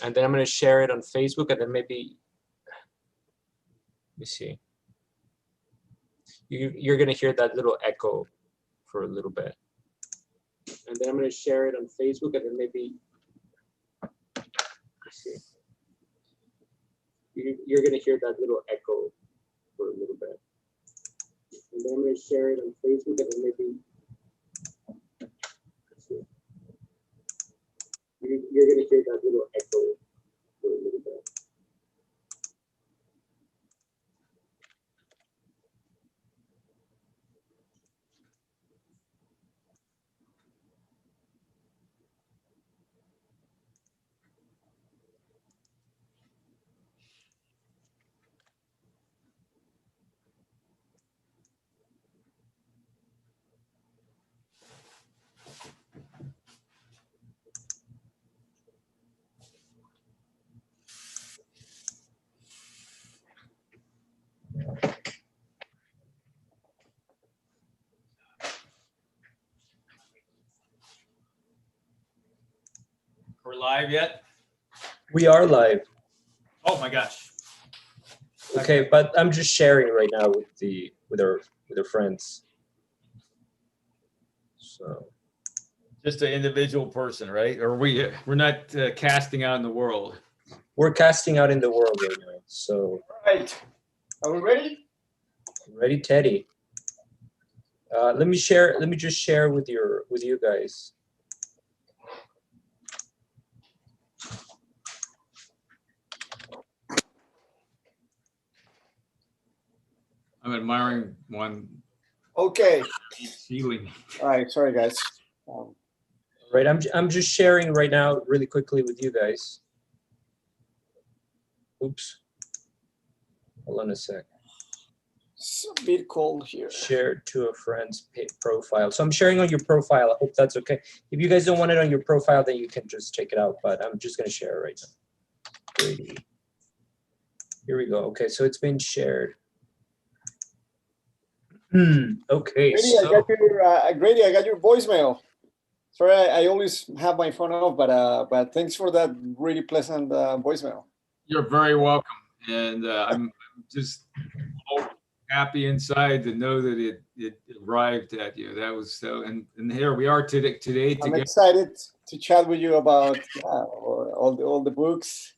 And then I'm going to share it on Facebook, and then maybe, let me see. You're going to hear that little echo for a little bit. And then I'm going to share it on Facebook, and then maybe, let's see. You're going to hear that little echo for a little bit. And then I'm going to share it on Facebook, and then maybe, let's see. You're going to hear that little echo for a little bit. We're live yet? We are live. Oh my gosh. Okay, but I'm just sharing right now with our friends. So Just an individual person, right? Or we're not casting out in the world. we're casting out in the world right now. So All right. Are we ready? ready, Teddy? Let me just share with you guys. I'm admiring one Okay. ceiling. All right. Sorry, guys. Right, I'm just sharing right now really quickly with you guys. Oops. Hold on a sec. It's a bit cold here. Share to a friend's profile. So I'm sharing on your profile. I hope that's okay. If you guys don't want it on your profile, then you can just take it out. But I'm just going to share it right now. Grady. Here we go. Okay, so it's been shared. Okay. Grady, So Grady, I got your voicemail. Sorry, I always have my phone off, but thanks for that really pleasant voicemail. You're very welcome. And I'm just so happy inside to know that it arrived at you. That was so, and here we are today I'm together. excited to chat with you about all the books.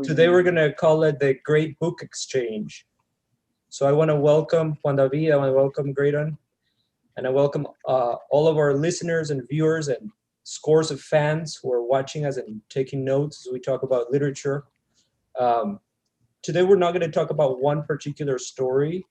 today we're going to call it the Great Book Exchange. So I want to welcome Juan David, I want to welcome Graydon, and I welcome all of our listeners and viewers and scores of fans who are watching us and taking notes as we talk about literature. Today we're not going to talk about one particular story.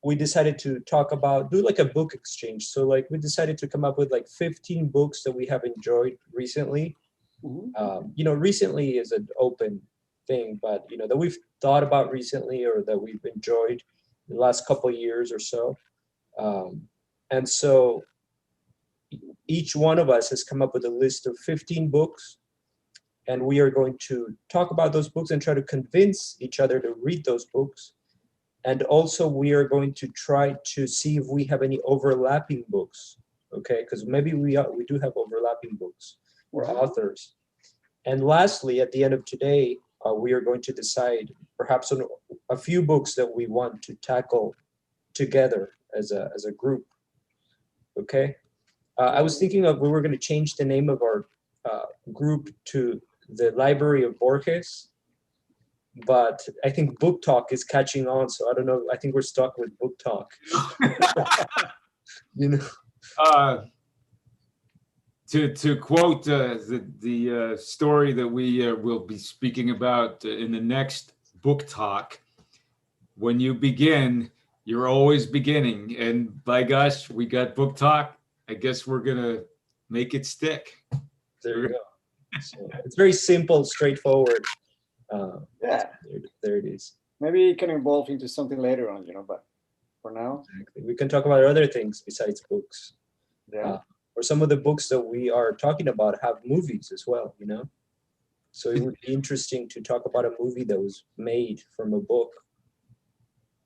We decided to do like a book exchange. So like we decided to come up with like 15 books that we have enjoyed recently. Mm-hmm. Recently is an open thing, but that we've thought about recently or that we've enjoyed in the last couple of years or so. And so each one of us has come up with a list of 15 books, and we are going to talk about those books and try to convince each other to read those books. And also we are going to try to see if we have any overlapping books, okay? Because maybe we do have overlapping books or authors. And lastly, at the end of today, we are going to decide perhaps on a few books that we want to tackle together as a group, okay? I was thinking of we were going to change the name of our group to the Library of Borges, but I think Book Talk is catching on, so I don't know. I think we're stuck with Book Talk. To quote the story that we will be speaking about in the next Book Talk, when you begin, you're always beginning. And by gosh, we got Book Talk. I guess we're going to make it stick. There you go. So it's very simple, straightforward. Yeah. There it is. Maybe it can evolve into something later on, but for now. Exactly. We can talk about other things besides books. Yeah. Or some of the books that we are talking about have movies as well, So it would be interesting to talk about a movie that was made from a book.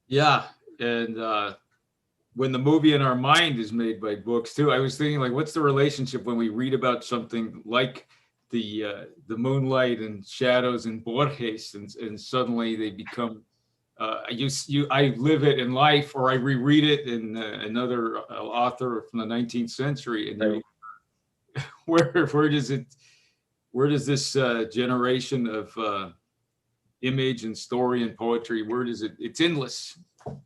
Yeah, and when the movie in our mind is made by books too, I was thinking like, what's the relationship when we read about something like the moonlight and shadows in Borges, and suddenly they become. I live it in life, or I reread it in another author from the 19th century, and Right. where does this generation of image and story and poetry, where does it? It's endless.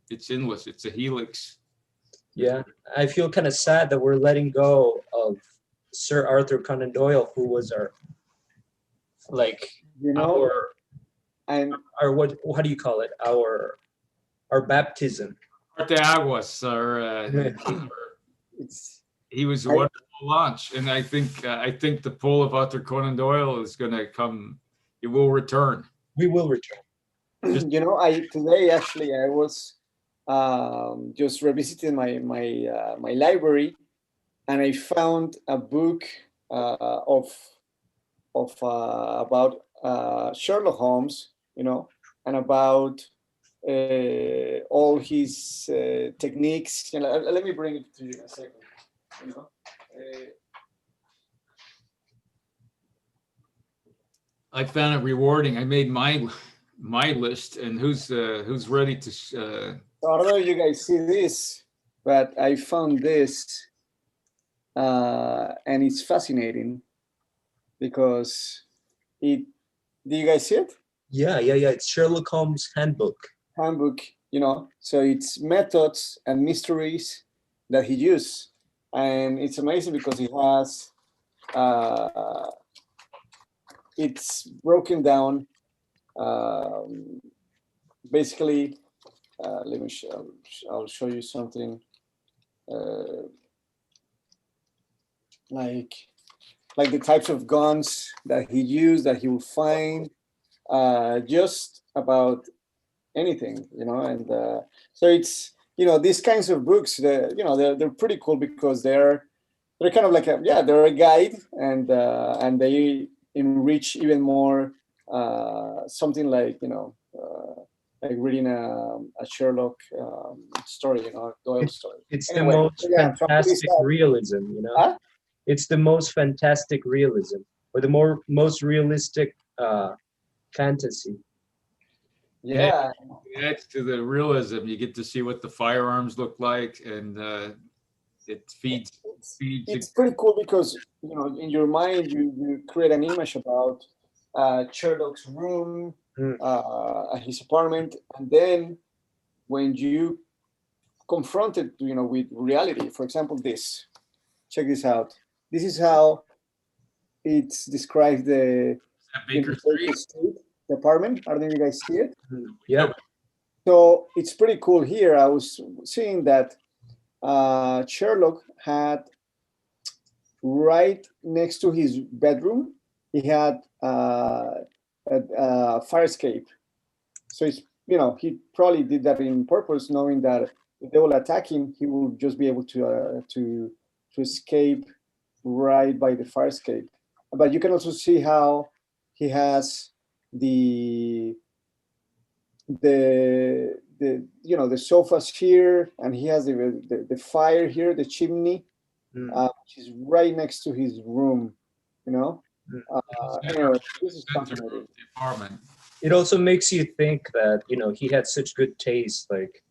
It's endless. It's a helix. Yeah, I feel kind of sad that we're letting go of Sir Arthur Conan Doyle, who was our, like, You know, our and what do you call it? Our baptism. Parte Aguas, it's he was a I, wonderful launch, and I think the pull of Arthur Conan Doyle is going to come. It will return. We will return. you know, I today actually I was just revisiting my library, and I found a book of about Sherlock Holmes, you know, and about all his techniques. You know, let me bring it to you in a second. You know, I found it rewarding. I made my list, and who's ready to? I don't know if you guys see this, but I found this, and it's fascinating because it. Do you guys see it? Yeah. It's Sherlock Holmes Handbook. Handbook, you know, so it's methods and mysteries that he used, and it's amazing because he has it's broken down basically. Let me show. I'll show you something like the types of guns that he used, that he will find, just about anything, you know. And so it's, you know, these kinds of books, they're pretty cool because they're kind of like they're a guide, and they enrich even more something like, you know, like reading a Sherlock story, you know, Doyle story. It's Anyway, the most yeah, so fantastic realism, you know. Huh? It's the most fantastic realism, or the most realistic fantasy. Yeah, It adds to the realism. You get to see what the firearms look like, and it feeds. it's pretty cool because, you know, in your mind you create an image about Sherlock's room, his apartment, and then when you confront it, you know, with reality. For example, check this out. This is how it's described the Baker Street. The apartment. I don't know if you guys see it. Yeah. So it's pretty cool here. I was seeing that Sherlock had right next to his bedroom, he had a fire escape. So it's, you know, he probably did that in purpose, knowing that if they will attack him, he will just be able to escape right by the fire escape. But you can also see how he has the you know, the sofas here, and he has the fire here, the chimney, which is right next to his room, you know. Anyway, this is fascinating. It also makes you think that, you know, he had such good taste. Like,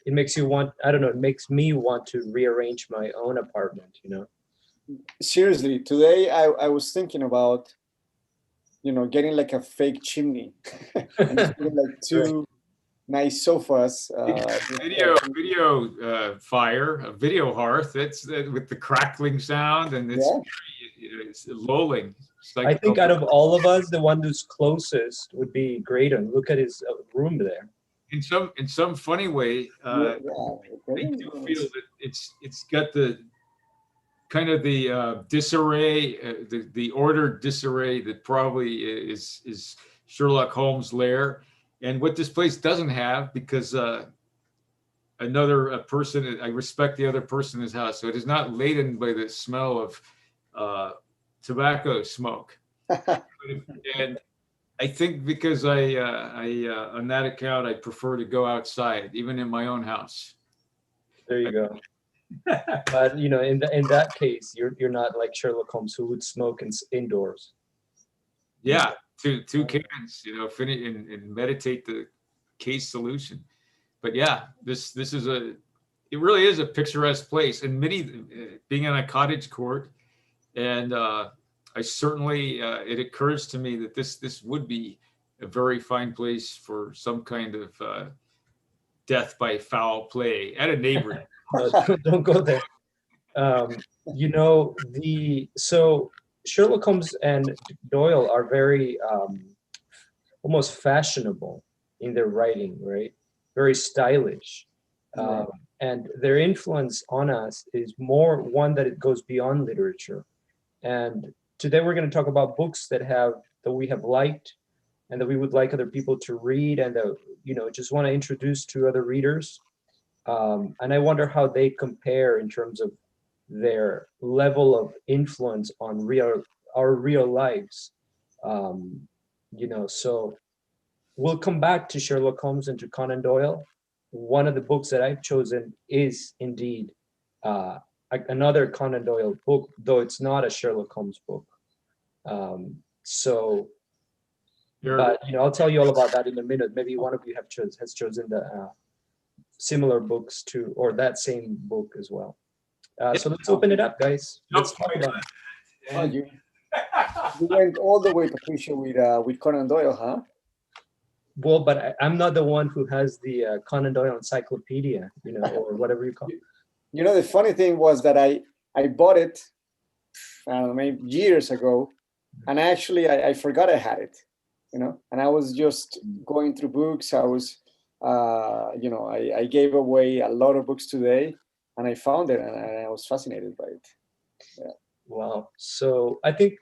it makes you want, I don't know, it makes me want to rearrange my own apartment, you know. Seriously, today I was thinking about, you know, getting like a fake chimney and just putting like two nice sofas. Video fire, a video hearth. That's with the crackling sound, and it's lolling. It's like, I think out of all of us, the one who's closest would be Graydon. Look at his room there. In some funny way, I do feel that it's got the kind of the disarray, the ordered disarray that probably is Sherlock Holmes' lair, and what this place doesn't have, because another person, I respect the other person in his house, so it is not laden by the smell of tobacco smoke. And I think because I on that account, I prefer to go outside, even in my own house. There you go. But you know, in that case, you're not like Sherlock Holmes who would smoke indoors. Yeah, two cans, you know, finish and meditate the case solution. But yeah, this is it really is a picturesque place, and many being in a cottage court, and I certainly it occurs to me that this would be a very fine place for some kind of death by foul play at a neighbor. No, don't go there. You know, so Sherlock Holmes and Doyle are very almost fashionable in their writing, right? Very stylish. And their influence on us is more one that it goes beyond literature. And today we're going to talk about books that we have liked and that we would like other people to read and that, you know, just want to introduce to other readers. And I wonder how they compare in terms of their level of influence on our real lives. You know, so we'll come back to Sherlock Holmes and to Conan Doyle. One of the books that I've chosen is indeed another Conan Doyle book, though it's not a Sherlock Holmes book. So, but you know, I'll tell you all about that in a minute. Maybe one of you has chosen the similar books too, or that same book as well. So let's open it up, guys. Let's talk about it. Oh, you went all the way, Patricio, with Conan Doyle, huh? Well, but I'm not the one who has the Conan Doyle encyclopedia, you know, or whatever you call it. You know, the funny thing was that I bought it, I don't know, maybe years ago, and actually I forgot I had it, you know, and I was just going through books. I was, you know, I gave away a lot of books today, and I found it, and I was fascinated by it. Yeah. Wow. So I think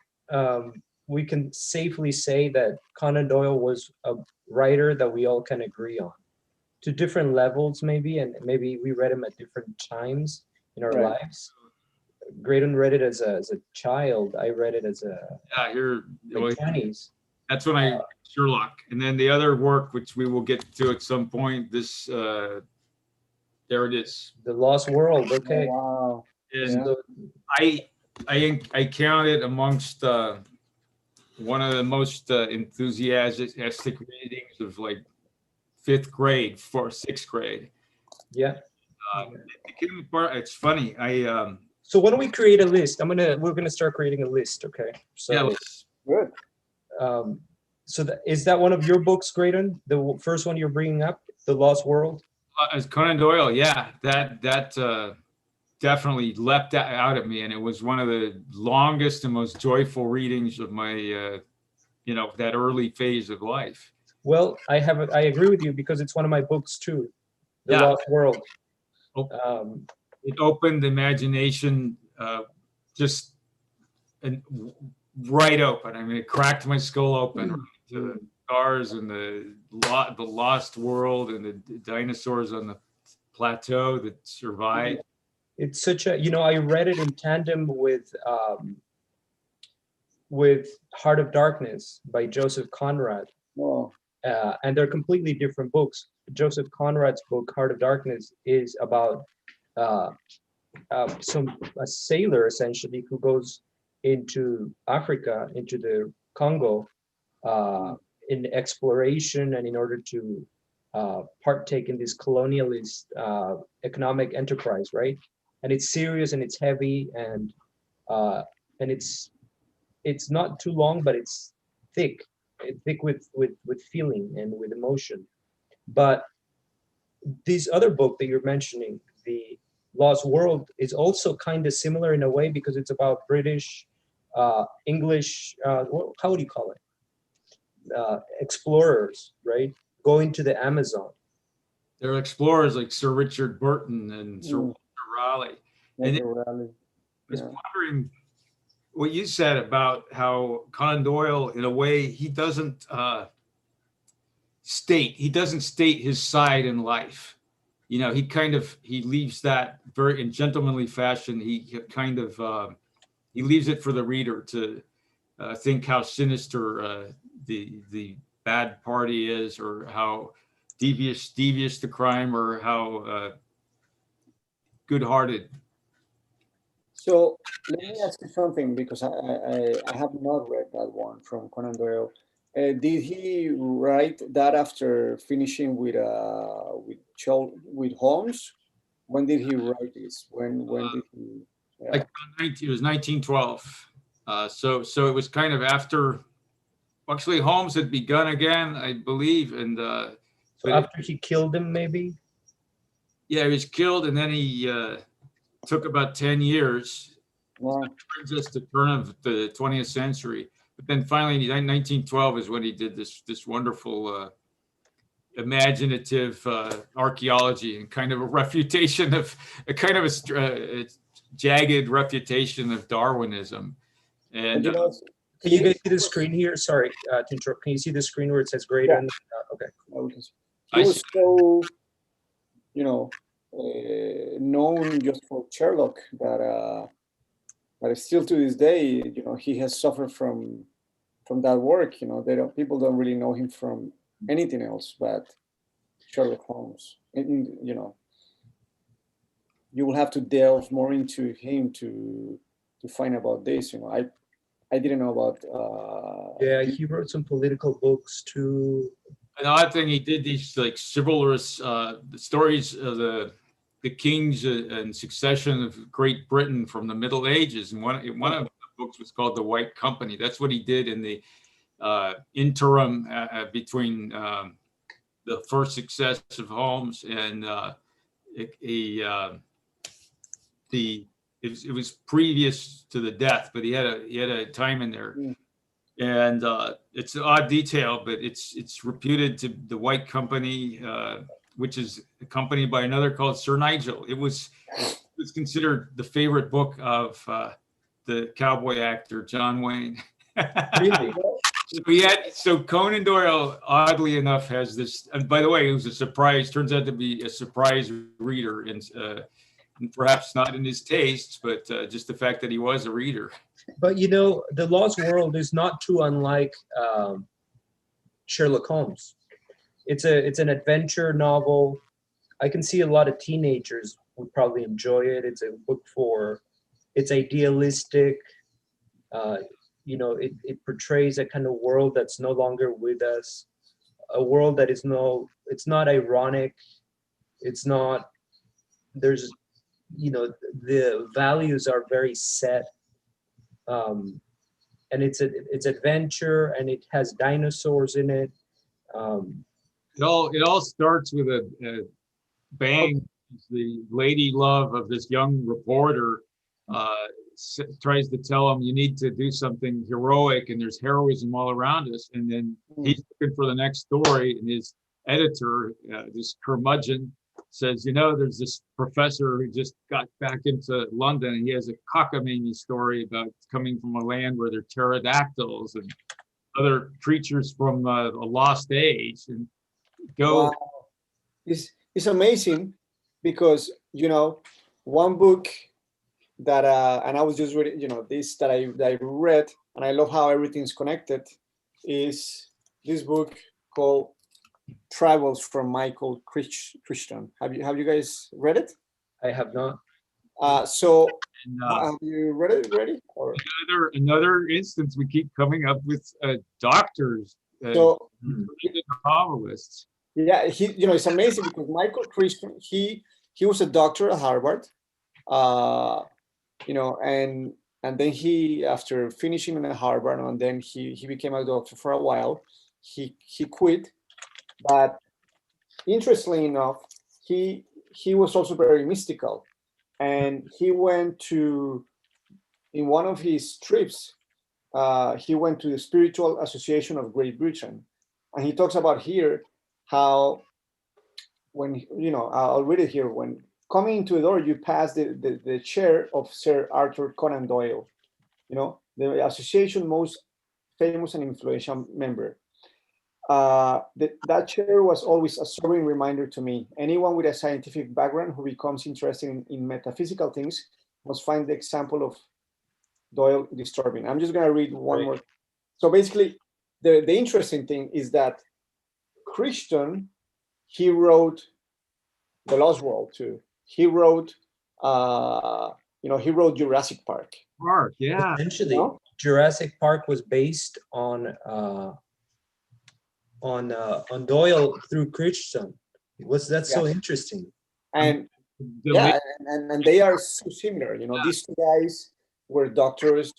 we can safely say that Conan Doyle was a writer that we all can agree on, to different levels maybe, and maybe we read him at different times in our lives. Graydon read it as a child. I read it as a like 20s. That's when I Sherlock, and then the other work which we will get to at some point. This there it is, The Lost World. Okay. Oh, wow. And so I count it amongst one of the most enthusiastic readings of like 5th grade for 6th grade. Yeah. It's funny. So why don't we create a list? We're gonna start creating a list, okay? So yeah, good. So is that one of your books, Graydon? The first one you're bringing up, The Lost World? As Conan Doyle, yeah, that definitely leapt out at me, and it was one of the longest and most joyful readings of my, you know, that early phase of life. Well, I agree with you because it's one of my books too, The Lost World. It opened the imagination, just right open. I mean, it cracked my skull open to the stars and the lost world and the dinosaurs on the plateau that survived. It's such a, you know, I read it in tandem with Heart of Darkness by Joseph Conrad. Oh. And they're completely different books. Joseph Conrad's book, Heart of Darkness, is about a sailor essentially who goes into Africa, into the Congo, in exploration and in order to partake in this colonialist economic enterprise, right? And it's serious and it's heavy and it's not too long, but it's thick with feeling and with emotion. But this other book that you're mentioning, The Lost World, is also kind of similar in a way because it's about British, English, how would you call it? Explorers, right? Going to the Amazon. They're explorers like Sir Richard Burton and Sir Walter Raleigh. And I was wondering what you said about how Conan Doyle, in a way, he doesn't state his side in life. You know, he leaves that very in gentlemanly fashion. He kind of he leaves it for the reader to think how sinister the bad party is, or how devious the crime, or how good-hearted. So let me ask you something, because I have not read that one from Conan Doyle. Did he write that after finishing with Holmes? When did he write this? When did he? Yeah. Like it was 1912. So it was kind of after. Actually, Holmes had begun again, I believe, and so after he killed him, maybe. Yeah, he was killed, and then he took about 10 years. Wow. So brings us to turn of the 20th century. But then finally, 1912 is when he did this wonderful imaginative archaeology and kind of a refutation of a jagged refutation of Darwinism. And You know, can you guys see the screen here? Sorry to interrupt. Can you see the screen where it says Graydon? Okay. he was so, known just for Sherlock that still to this day, he has suffered from that work. People don't really know him from anything else but Sherlock Holmes. You will have to delve more into him to find about this. I didn't know about. Yeah, he wrote some political books too. An odd thing, he did these like chivalrous stories of the kings and succession of Great Britain from the Middle Ages, and one of the books was called The White Company. That's what he did in the interim between the first success of Holmes and it was previous to the death, but he had a time in there. And it's an odd detail, but it's reputed to the White Company, which is accompanied by another called Sir Nigel. It was considered the favorite book of the cowboy actor John Wayne. Really? So Conan Doyle, oddly enough, has this. And by the way, it was a surprise. Turns out to be a surprise reader, and perhaps not in his tastes, but just the fact that he was a reader. But The Lost World is not too unlike Sherlock Holmes. It's an adventure novel. I can see a lot of teenagers would probably enjoy it. It's a book it's idealistic. It portrays a kind of world that's no longer with us, a world that it's not ironic. It's not, the values are very set. And it's adventure, and it has dinosaurs in it. It all starts with a bang. The lady love of this young reporter tries to tell him, you need to do something heroic, and there's heroism all around us. And then he's looking for the next story, and his editor, this curmudgeon, says, there's this professor who just got back into London, and he has a cockamamie story about coming from a land where there are pterodactyls and other creatures from a lost age. And go. Wow. It's amazing because, one book that, and I was just reading, this that I read, and I love how everything's connected, is this book called Travels from Mikhael Crichton. Have you guys read it? I have not. Have you read it already? Or? Another instance, we keep coming up with doctors, novelists. Yeah, it's amazing because Mikhael Crichton, he was a doctor at Harvard, and then he, after finishing at Harvard, and then he became a doctor for a while. He quit. But interestingly enough, he was also very mystical, and he went in one of his trips, he went to the Spiritual Association of Great Britain, and he talks about here how when I'll read it here. When coming into the door, you pass the chair of Sir Arthur Conan Doyle, the association's most famous and influential member. That chair was always a sobering reminder to me. Anyone with a scientific background who becomes interested in metaphysical things must find the example of Doyle disturbing. I'm just going to read one more. So basically, the interesting thing is that Crichton, he wrote The Lost World too. He wrote he wrote Jurassic Park. Mark, yeah. Essentially, You know? Jurassic Park was based on Doyle through Crichton. That's so interesting? And yeah, and they are so similar. These two guys were doctors,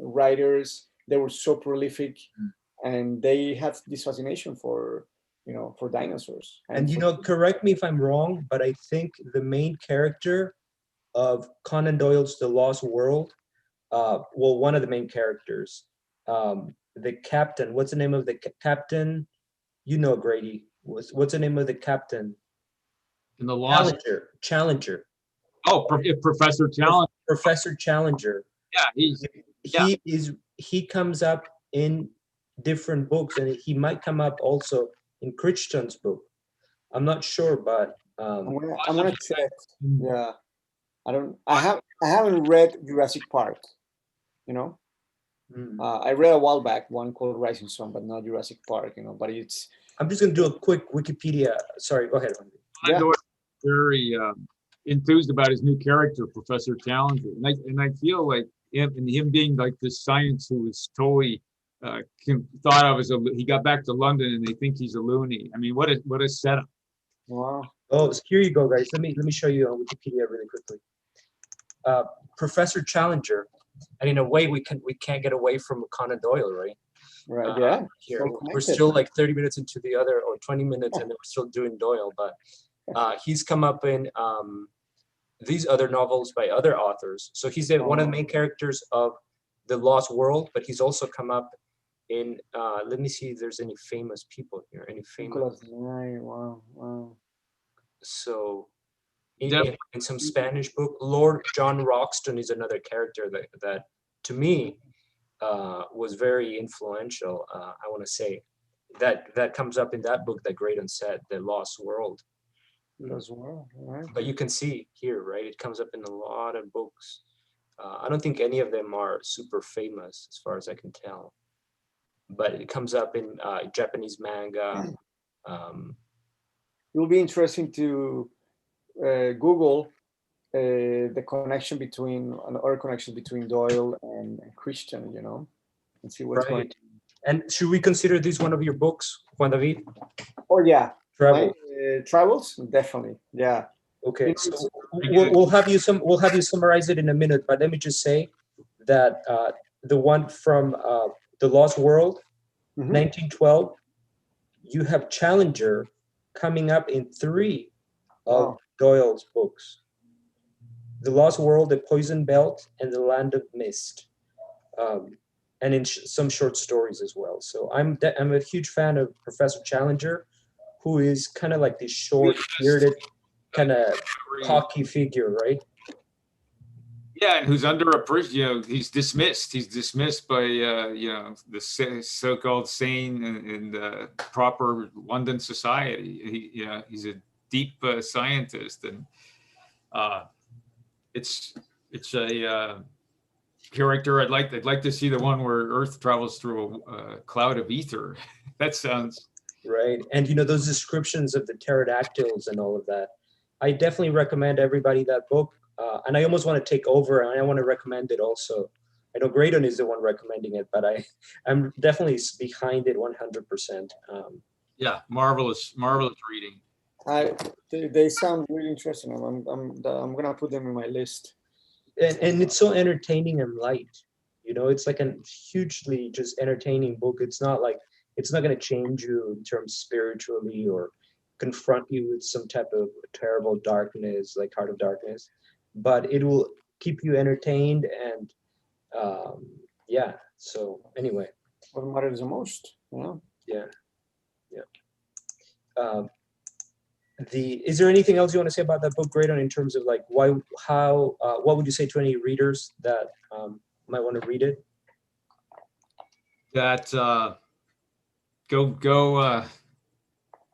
writers. They were so prolific, and they had this fascination for dinosaurs. And correct me if I'm wrong, but I think the main character of Conan Doyle's The Lost World, one of the main characters, the captain. What's the name of the captain? Grady. What's the name of the captain? In the Lost Challenger. Oh, Professor Challenger. Professor Challenger. Yeah, he comes up in different books, and he might come up also in Crichton's book. I'm not sure, but I'm gonna check. Yeah, I haven't read Jurassic Park. I read a while back one called Rising Sun, but not Jurassic Park. But it's. I'm just gonna do a quick Wikipedia. Sorry, go ahead. Yeah. Very enthused about his new character, Professor Challenger, and I feel like him being like this science who was totally thought of as he got back to London and they think he's a loony. I mean, what a setup. Wow. Oh, so here you go, guys. Let me show you on Wikipedia really quickly. Professor Challenger, and in a way we can't get away from Conan Doyle, right? Right. Yeah. Here we're still like 30 minutes into the other, or 20 minutes, and we're still doing Doyle, but he's come up in these other novels by other authors. So he's one of the main characters of The Lost World, but he's also come up in. Let me see if there's any famous people here. Any famous? Wow. So. In some Spanish book, Lord John Roxton is another character that to me was very influential. I want to say that comes up in that book that Graydon said, The Lost World. Lost World, right? But you can see here, right? It comes up in a lot of books. I don't think any of them are super famous, as far as I can tell. But it comes up in Japanese manga. It will be interesting to Google the connection between Doyle and Crichton, and see what's going on. And should we consider this one of your books, Juan David? Oh yeah, Travel. Travels, definitely. Yeah. Okay, so we'll have you summarize it in a minute, but let me just say that the one from The Lost World, 1912, you have Challenger coming up in 3 of Doyle's books: The Lost World, The Poison Belt, and The Land of Mist, and in some short stories as well. So I'm a huge fan of Professor Challenger, who is kind of like this short, bearded, kind of cocky figure, right? Yeah, and who's underappreciated. He's dismissed. He's dismissed by the so-called sane and proper London society. He's a deep scientist, and it's a character I'd like to see, the one where Earth travels through a cloud of ether. That sounds right. And those descriptions of the pterodactyls and all of that. I definitely recommend everybody that book, and I almost want to take over, and I want to recommend it also. I know Graydon is the one recommending it, but I'm definitely behind it 100%. Yeah, marvelous reading. They sound really interesting. I'm gonna put them in my list. And it's so entertaining and light. It's like a hugely just entertaining book. It's not going to change you in terms spiritually or confront you with some type of terrible darkness, like Heart of Darkness, but it will keep you entertained. And so anyway, what matters the most? Yeah. Is there anything else you want to say about that book, Graydon, in terms of like what would you say to any readers that might want to read it? That go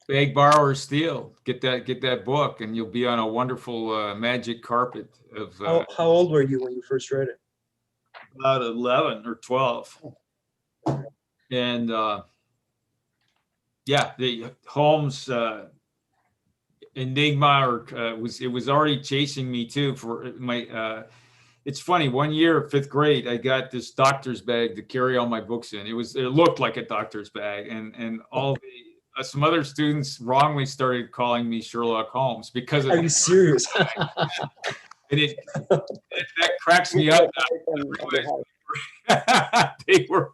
beg, borrow, or steal. Get that book, and you'll be on a wonderful magic carpet of. How old were you when you first read it? About 11 or 12, and the Holmes. enigma, or it was already chasing me too for my. It's funny. One year, 5th grade, I got this doctor's bag to carry all my books in. It looked like a doctor's bag, and all the some other students wrongly started calling me Sherlock Holmes because of. Are you serious? And that cracks me up. They were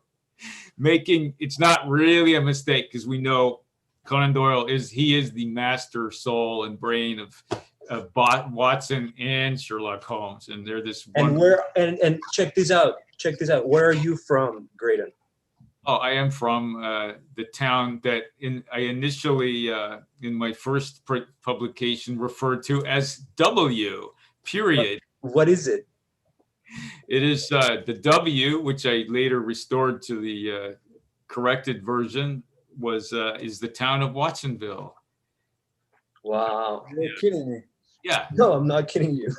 making. It's not really a mistake because we know Conan Doyle is the master soul and brain of Watson and Sherlock Holmes, and they're this. And and check this out. Check this out. Where are you from, Graydon? Oh, I am from the town that I initially in my first publication referred to as W. Period. What is it? It is the W, which I later restored to the corrected version. Is the town of Watsonville. Wow. You're kidding me. Yeah. No, I'm not kidding you.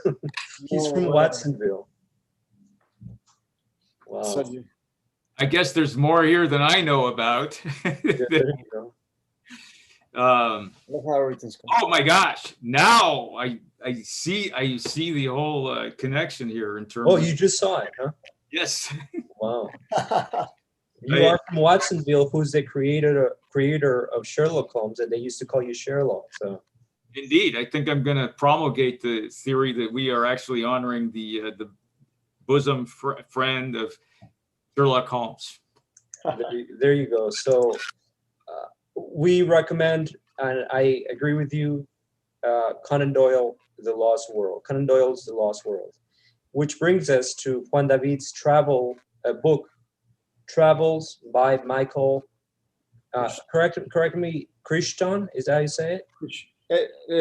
He's from Watsonville. Wow. So I guess there's more here than I know about. There you go. Oh my gosh! Now I see the whole connection here in terms. Oh, you just saw it, huh? Yes. Wow. You are from Watsonville, who's the creator of Sherlock Holmes, and they used to call you Sherlock. So. Indeed, I think I'm going to promulgate the theory that we are actually honoring the bosom friend of Sherlock Holmes. There you go. So we recommend, and I agree with you, Conan Doyle, The Lost World. Conan Doyle's The Lost World, which brings us to Juan David's book, Travels by Mikhael. Correct me, Crichton, is that how you say it?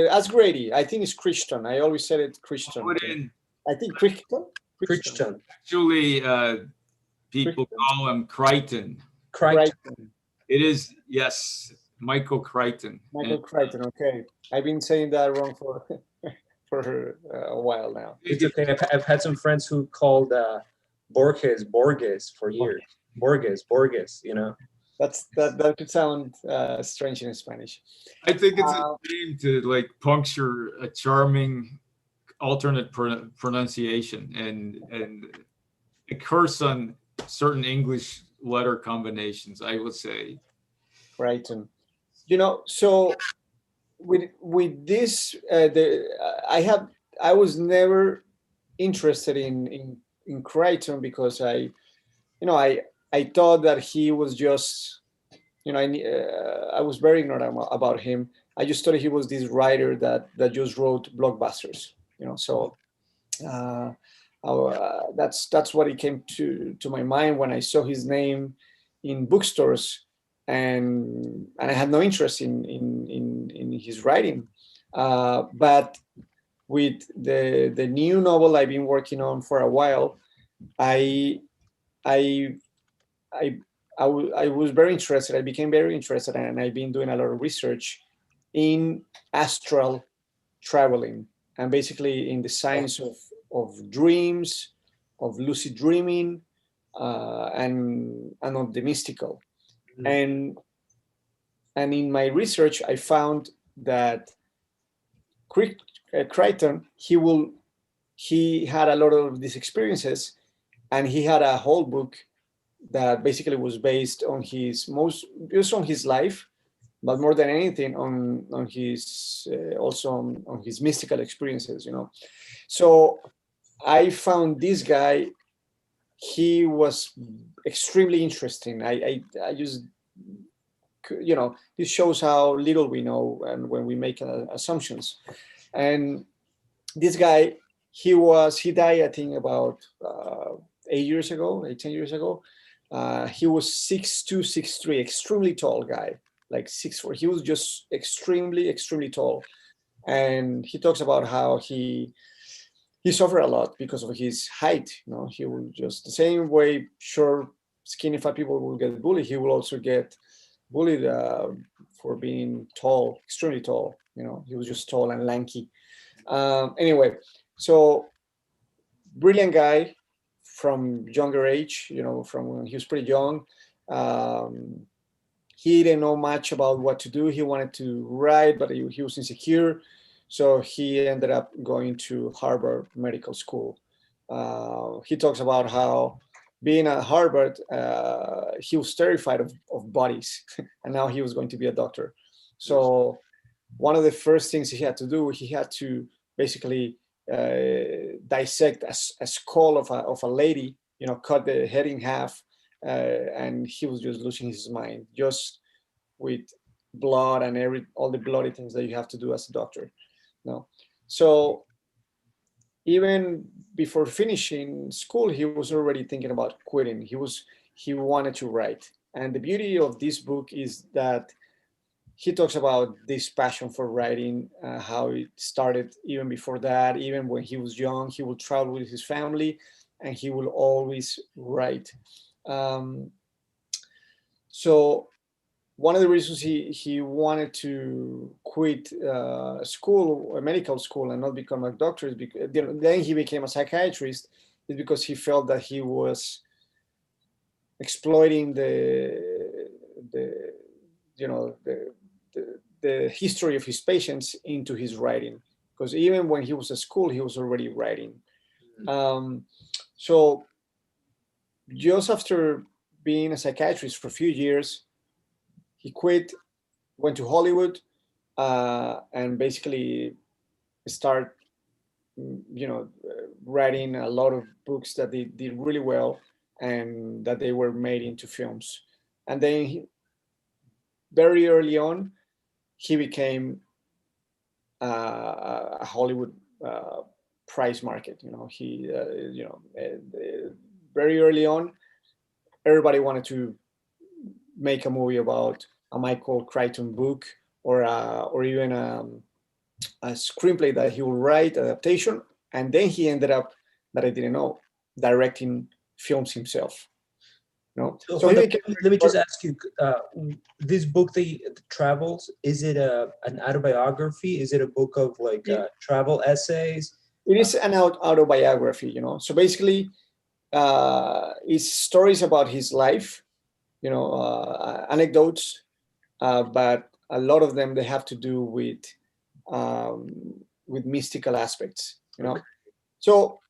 Ask Grady. I think it's Crichton. I always said it Crichton. I think Crichton. Crichton. Actually, people call him Crichton. Crichton. It is, yes, Michael Crichton. Michael Crichton. Okay, I've been saying that wrong for a while now. It's okay. I've had some friends who called Borges for years. Borges. You know. That could sound strange in Spanish. I think it's a name to like puncture a charming alternate pronunciation and a curse on certain English letter combinations, I would say. Right. You know, so with this, I was never interested in Crichton because I thought that he was just, I was very ignorant about him. I just thought he was this writer that just wrote blockbusters, So that's what it came to my mind when I saw his name in bookstores, and I had no interest in his writing. But with the new novel I've been working on for a while, I was very interested. I became very interested, and I've been doing a lot of research in astral traveling, and basically in the science of dreams, of lucid dreaming, and of the mystical. Mm-hmm. And in my research, I found that Crichton, he had a lot of these experiences, and he had a whole book that basically was based on his life, but more than anything on his also on his mystical experiences, So I found this guy. He was extremely interesting. I just, this shows how little we know and when we make assumptions. And this guy, he died, I think, about 10 years ago. He was 6'2", 6'3", extremely tall guy, like 6'4". He was just extremely, extremely tall. And he talks about how he suffered a lot because of his height. He will just, the same way short, skinny, fat people will get bullied, he will also get bullied for being tall, extremely tall. He was just tall and lanky. Anyway, so brilliant guy from younger age, from when he was pretty young. he didn't know much about what to do. He wanted to write, but he was insecure. So he ended up going to Harvard Medical School. He talks about how being at Harvard, he was terrified of bodies, and now he was going to be a doctor. So one of the first things he had to do, he had to basically dissect a skull of a lady, cut the head in half, and he was just losing his mind, just with blood and all the bloody things that you have to do as a doctor. No, so even before finishing school, he was already thinking about quitting. He wanted to write, and the beauty of this book is that he talks about this passion for writing, how it started even before that. Even when he was young, he would travel with his family, and he will always write. So one of the reasons he wanted to quit school, medical school, and not become a doctor is because then he became a psychiatrist, is because he felt that he was exploiting the history of his patients into his writing. Because even when he was at school, he was already writing. So just after being a psychiatrist for a few years, he quit, went to Hollywood, and basically start, writing a lot of books that they did really well and that they were made into films. And then very early on, he became a Hollywood prize market. Very early on, everybody wanted to make a movie about a Michael Crichton book, or even a screenplay that he would write, adaptation, and then he ended up, that I didn't know, directing films himself. So let me just ask you, this book, the Travels, is it an autobiography? Is it a book of travel essays? It is an autobiography, So basically, it's stories about his life, anecdotes, but a lot of them, they have to do with mystical aspects, Okay. So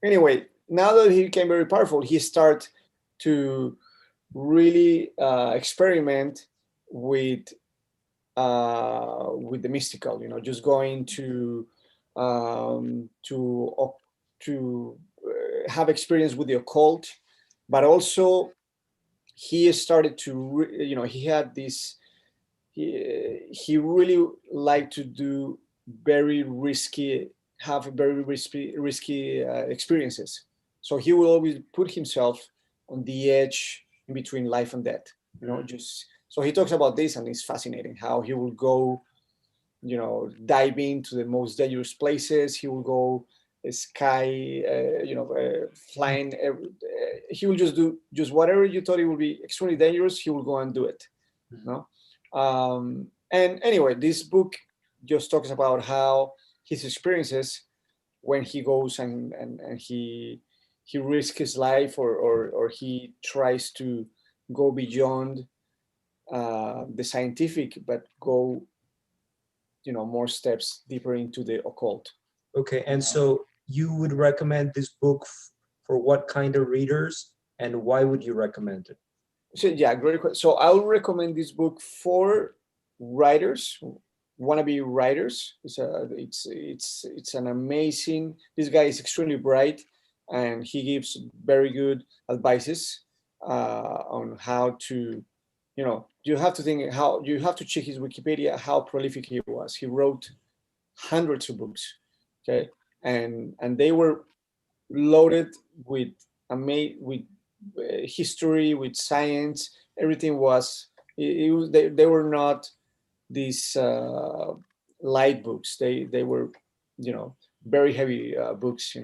anyway, now that he became very powerful, he started to really experiment with the mystical, just going to have experience with the occult, but also he started to, he had this, he really liked to do very risky experiences. So he will always put himself on the edge in between life and death, so he talks about this, and it's fascinating how he will go, dive into the most dangerous places. He will go sky, flying. He will just do whatever you thought it would be extremely dangerous. He will go and do it. And anyway, this book just talks about how his experiences when he goes and he risks his life, or he tries to go beyond the scientific, but go more steps deeper into the occult. Okay, and so you would recommend this book for what kind of readers, and why would you recommend it? So yeah, great question. So I would recommend this book for writers, wannabe writers. It's an amazing. This guy is extremely bright, and he gives very good advices on how to, you have to think how you have to check his Wikipedia, how prolific he was. He wrote hundreds of books, okay, and they were loaded with history, with science. Everything was, they were not these light books. They were, very heavy books.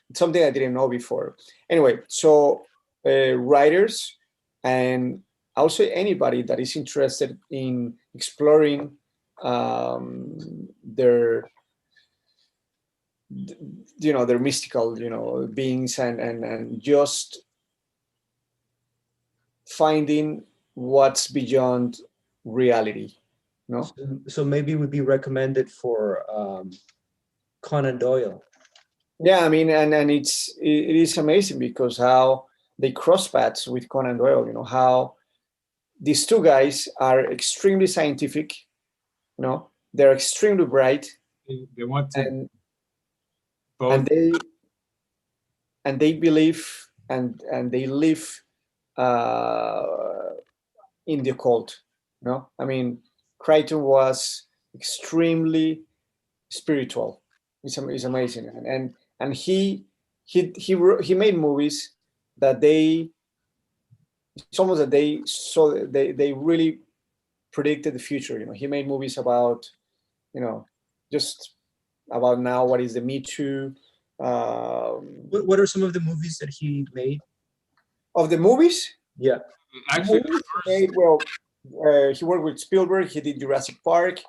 It's something I didn't know before. Anyway, so writers, and also anybody that is interested in exploring their mystical beings, and just finding what's beyond reality. No. So maybe it would be recommended for Conan Doyle. Yeah, I mean, and it is amazing because how they cross paths with Conan Doyle. You know how these two guys are extremely scientific. You know, they're extremely bright. They want to and both. and they believe and they live in the occult. No, I mean, Crichton was extremely spiritual. It's amazing, and he made movies that it's almost that they really predicted the future. You know, he made movies about, you know, just about now what is the Me Too. What are some of the movies that he made? Of the movies? Yeah. Actually, Movies he made, well, he worked with Spielberg. He did Jurassic Park.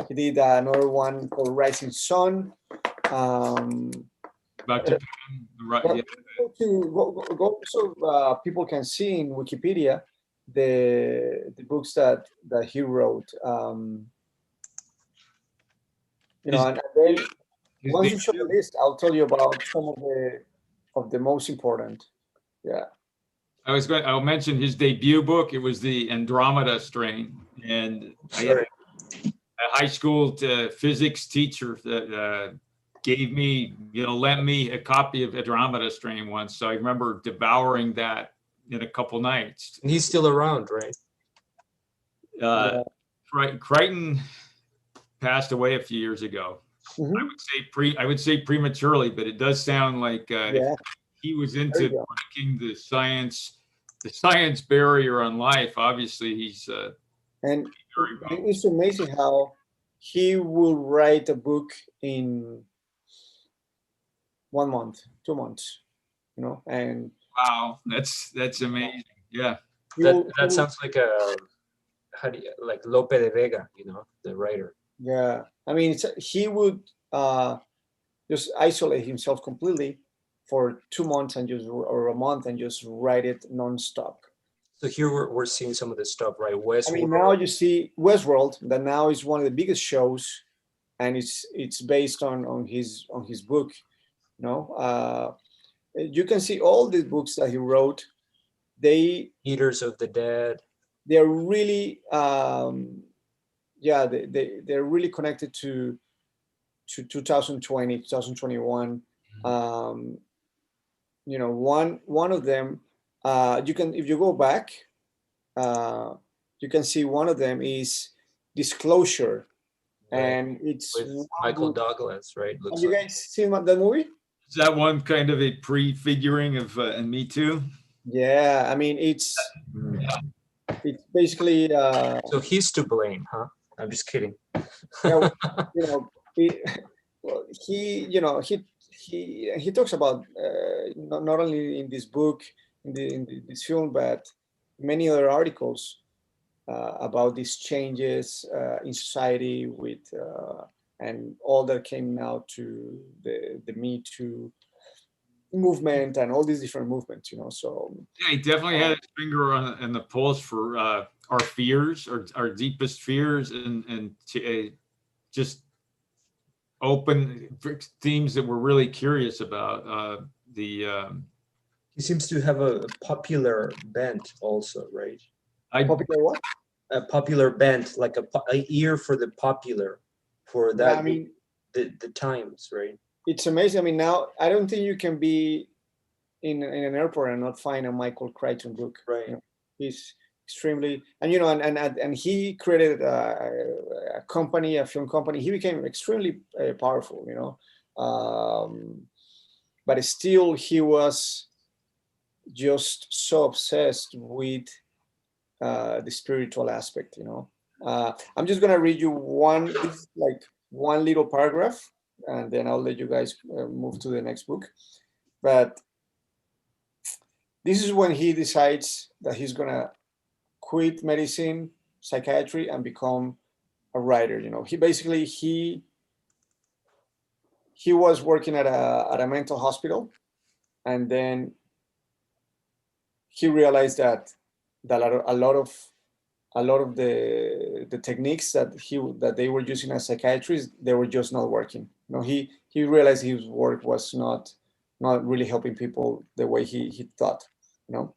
He did another one called Rising Sun. about Japan, right? But Yeah. go so people can see in Wikipedia the books that he wrote. You know, and then His once you show the debut- list, I'll tell you about some of the most important. Yeah. I'll mention his debut book. It was the Andromeda Strain, and I had a high school physics teacher that gave me, lent me a copy of Andromeda Strain once. So I remember devouring that in a couple nights. And he's still around, right? Crichton passed away a few years ago. Mm-hmm. I would say prematurely, but it does sound like Yeah. he was into breaking the science barrier on life. Obviously, he's And very well. it's amazing how he will write a book in 1 month, 2 months, you know, and Wow, that's amazing. Yeah, That sounds like like Lope de Vega, the writer. Yeah, I mean, he would just isolate himself completely for 2 months or a month and just write it nonstop. So here we're seeing some of this stuff, right? I mean, now you see Westworld, that now is one of the biggest shows, and it's based on his book. You know, you can see all these books that he wrote. Eaters of the Dead. They're really, they're really connected to 2020, 2021. You know, one of them, you can, if you go back, you can see one of them is Disclosure, Right. and it's With Michael Douglas, right? Have you guys seen that movie? is that one kind of a prefiguring of Me Too? Yeah, I mean, it's basically. So he's to blame, huh? I'm just kidding. Yeah, you know, he talks about not only in this book, in this film, but many other articles about these changes in society with and all that came now to the Me Too movement and all these different movements, so Yeah, he definitely had his finger on the pulse for our fears, our deepest fears, and just open themes that we're really curious about. He seems to have a popular bent also, right? Popular what? A popular bent, like a ear for the popular, for that. Yeah, I mean, the times, right? It's amazing. I mean, now I don't think you can be in an airport and not find a Michael Crichton book. Right. He's extremely, and and he created a company, a film company. He became extremely powerful, but still he was just so obsessed with the spiritual aspect. I'm just gonna read you one little paragraph, and then I'll let you guys move to the next book. But this is when he decides that he's gonna quit medicine, psychiatry, and become a writer. He was working at a mental hospital, and then he realized that a lot of a lot of the techniques that they were using as psychiatrists, they were just not working. You know, he realized his work was not really helping people the way he thought. You know,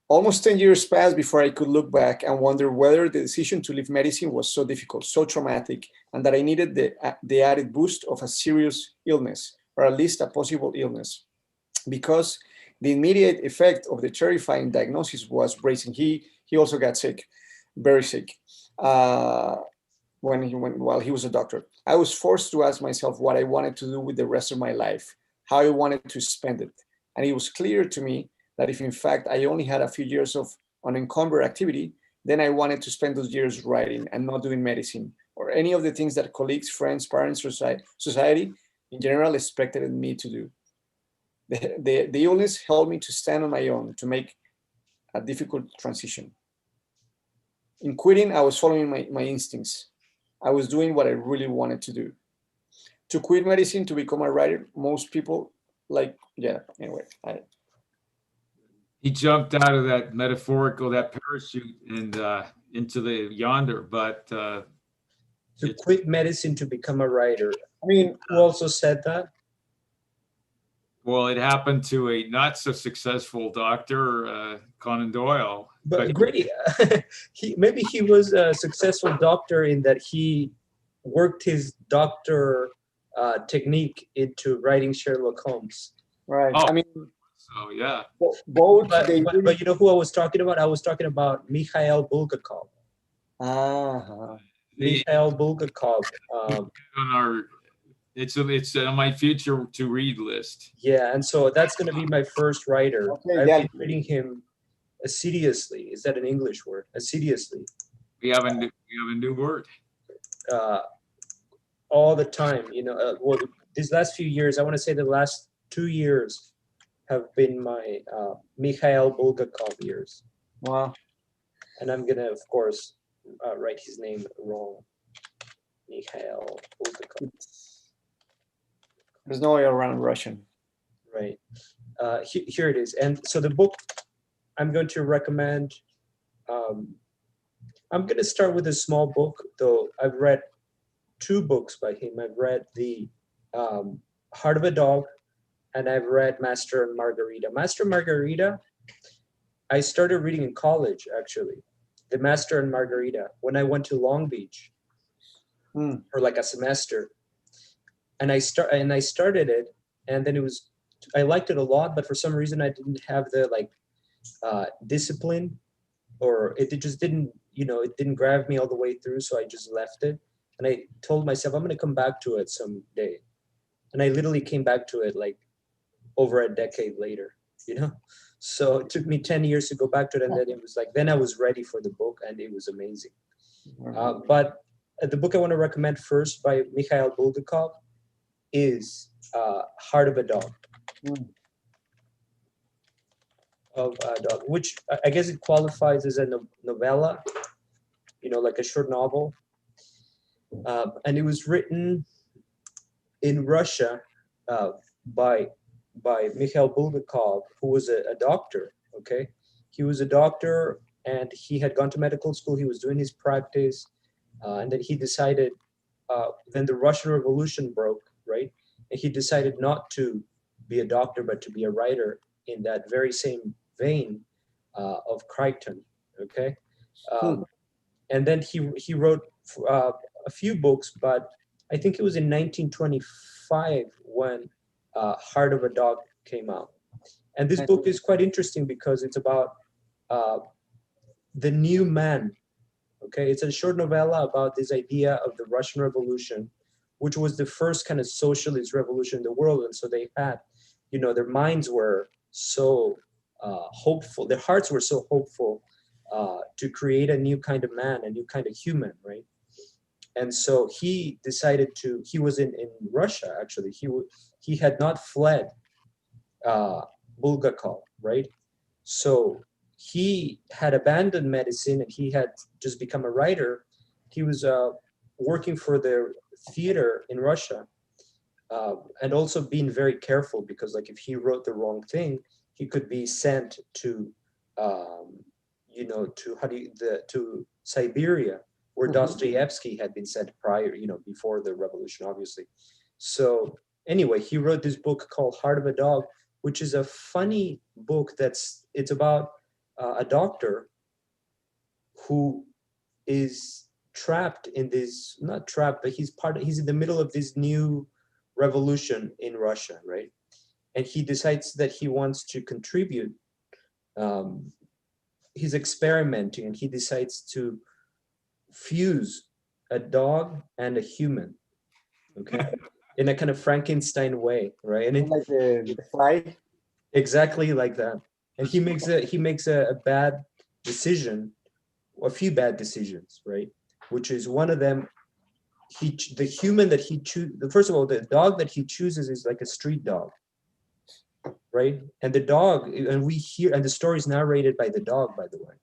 almost 10 years passed before I could look back and wonder whether the decision to leave medicine was so difficult, so traumatic, and that I needed the added boost of a serious illness, or at least a possible illness. Because the immediate effect of the terrifying diagnosis was bracing. He also got sick, very sick, while he was a doctor. I was forced to ask myself what I wanted to do with the rest of my life, how I wanted to spend it. And it was clear to me that if in fact I only had a few years of unencumbered activity, then I wanted to spend those years writing and not doing medicine or any of the things that colleagues, friends, parents, society in general expected me to do. The illness helped me to stand on my own, to make a difficult transition. In quitting, I was following my instincts. I was doing what I really wanted to do. To quit medicine, to become a writer, most people anyway. He jumped out of that parachute and into the yonder, but to quit medicine to become a writer. I mean, who also said that? Well, it happened to a not so successful doctor, Conan Doyle. But Grady, maybe he was a successful doctor in that he worked his doctor technique into writing Sherlock Holmes. Right. Oh, I mean, so yeah. Both. But you know who I was talking about? I was talking about Mikhael Bulgakov. Mikhael Bulgakov. It's on my future to read list. Yeah, and so that's going to be my first writer. Okay, I've been reading him assiduously. Is that an English word? Assiduously. We have a new word. All the time, you know. Well, these last few years, I want to say the last 2 years have been my Mikhael Bulgakov years. Wow. And I'm gonna, of course, write his name wrong. Mikhael Bulgakov. There's no way around Russian. Right. Here it is. And so the book I'm going to recommend, I'm going to start with a small book, though I've read 2 books by him. I've read the Heart of a Dog, and I've read Master and Margarita. Master and Margarita, I started reading in college, actually. The Master and Margarita, when I went to Long Beach for like a semester. And I started it, and then I liked it a lot, but for some reason I didn't have the discipline, or it just didn't, it didn't grab me all the way through, so I just left it. And I told myself, I'm going to come back to it someday. And I literally came back to it like over a decade later, So it took me 10 years to go back to it, and then it was like, then I was ready for the book, and it was amazing. But the book I want to recommend first by Mikhael Bulgakov is Heart of a Dog. Of a dog, which I guess it qualifies as a novella, like a short novel. And it was written in Russia by Mikhael Bulgakov, who was a doctor, okay? He was a doctor, and he had gone to medical school. He was doing his practice, and then he decided, then the Russian Revolution broke, right? And he decided not to be a doctor, but to be a writer in that very same vein of Crichton, okay? And then he wrote a few books, but I think it was in 1925 when Heart of a Dog came out. And this book is quite interesting because it's about the new man, okay? It's a short novella about this idea of the Russian Revolution, which was the first kind of socialist revolution in the world. And so they had, their minds were so hopeful, their hearts were so hopeful to create a new kind of man, a new kind of human, right? And so he decided he was in Russia, actually. He had not fled Bulgakov, right? So he had abandoned medicine, and he had just become a writer. He was working for the theater in Russia, and also being very careful, because like if he wrote the wrong thing, he could be sent to to Siberia, where Mhm. Dostoevsky had been sent prior, before the revolution, obviously. So anyway, he wrote this book called Heart of a Dog, which is a funny book. It's about a doctor who is trapped in this, not trapped, but he's in the middle of this new revolution in Russia, right? And he decides that he wants to contribute. He's experimenting, and he decides to fuse a dog and a human, okay, in a kind of Frankenstein way, right? And Like the fly. exactly like that. And he makes a bad decision, a few bad decisions, right? Which is one of them. The human that he choose. First of all, the dog that he chooses is like a street dog, right? And the dog, and the story is narrated by the dog, by the way.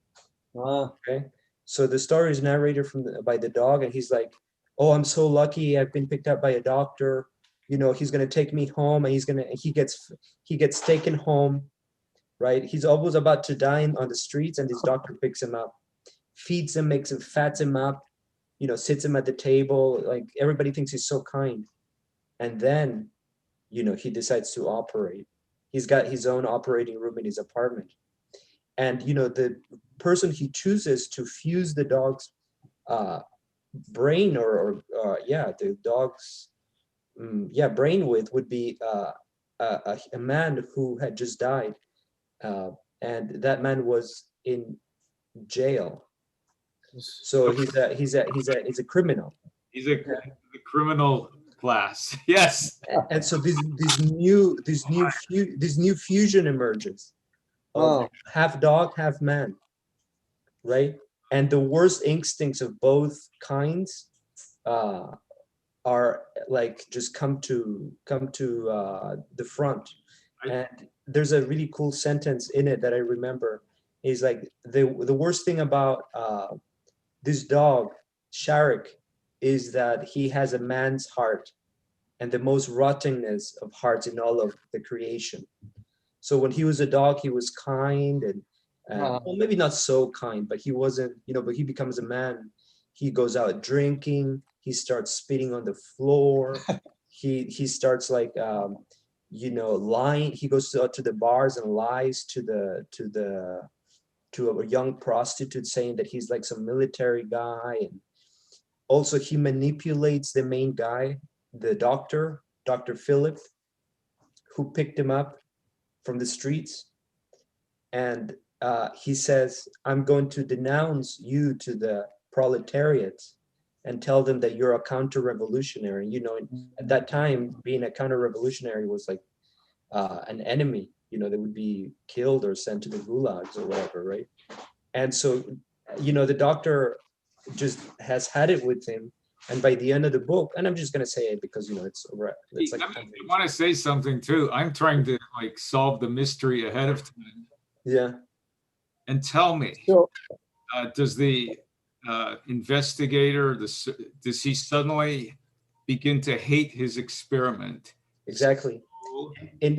Okay, so the story is narrated by the dog, and he's like, "Oh, I'm so lucky. I've been picked up by a doctor. He's gonna take me home, and he gets taken home, right? He's almost about to die on the streets, and this doctor picks him up, feeds him, fats him up, sits him at the table. Like everybody thinks he's so kind, and then, he decides to operate. He's got his own operating room in his apartment, and the person he chooses to fuse the dog's brain the dog's brain with would be a man who had just died, and that man was in jail. So he's a criminal. He's a criminal class. Yes. And so this new fusion emerges. Half dog, half man, right? And the worst instincts of both kinds are like just come to the front. And there's a really cool sentence in it that I remember. Is like the worst thing about this dog, Sharik, is that he has a man's heart and the most rottenness of hearts in all of the creation. So when he was a dog, he was kind and well, maybe not so kind, but he wasn't, but he becomes a man. He goes out drinking. He starts spitting on the floor. he starts like, lying. He goes to the bars and lies to a young prostitute, saying that he's like some military guy. And also he manipulates the main guy, the Dr. Philip, who picked him up from the streets. And he says, "I'm going to denounce you to the proletariat and tell them that you're a counter-revolutionary." At that time, being a counter-revolutionary was like an enemy. They would be killed or sent to the gulags or whatever, right? And so, the doctor just has had it with him. And by the end of the book, and I'm just going to say it because, it's like. I want to say something too. I'm trying to solve the mystery ahead of time. Yeah. And tell me, does the investigator, does he suddenly begin to hate his experiment? Exactly. And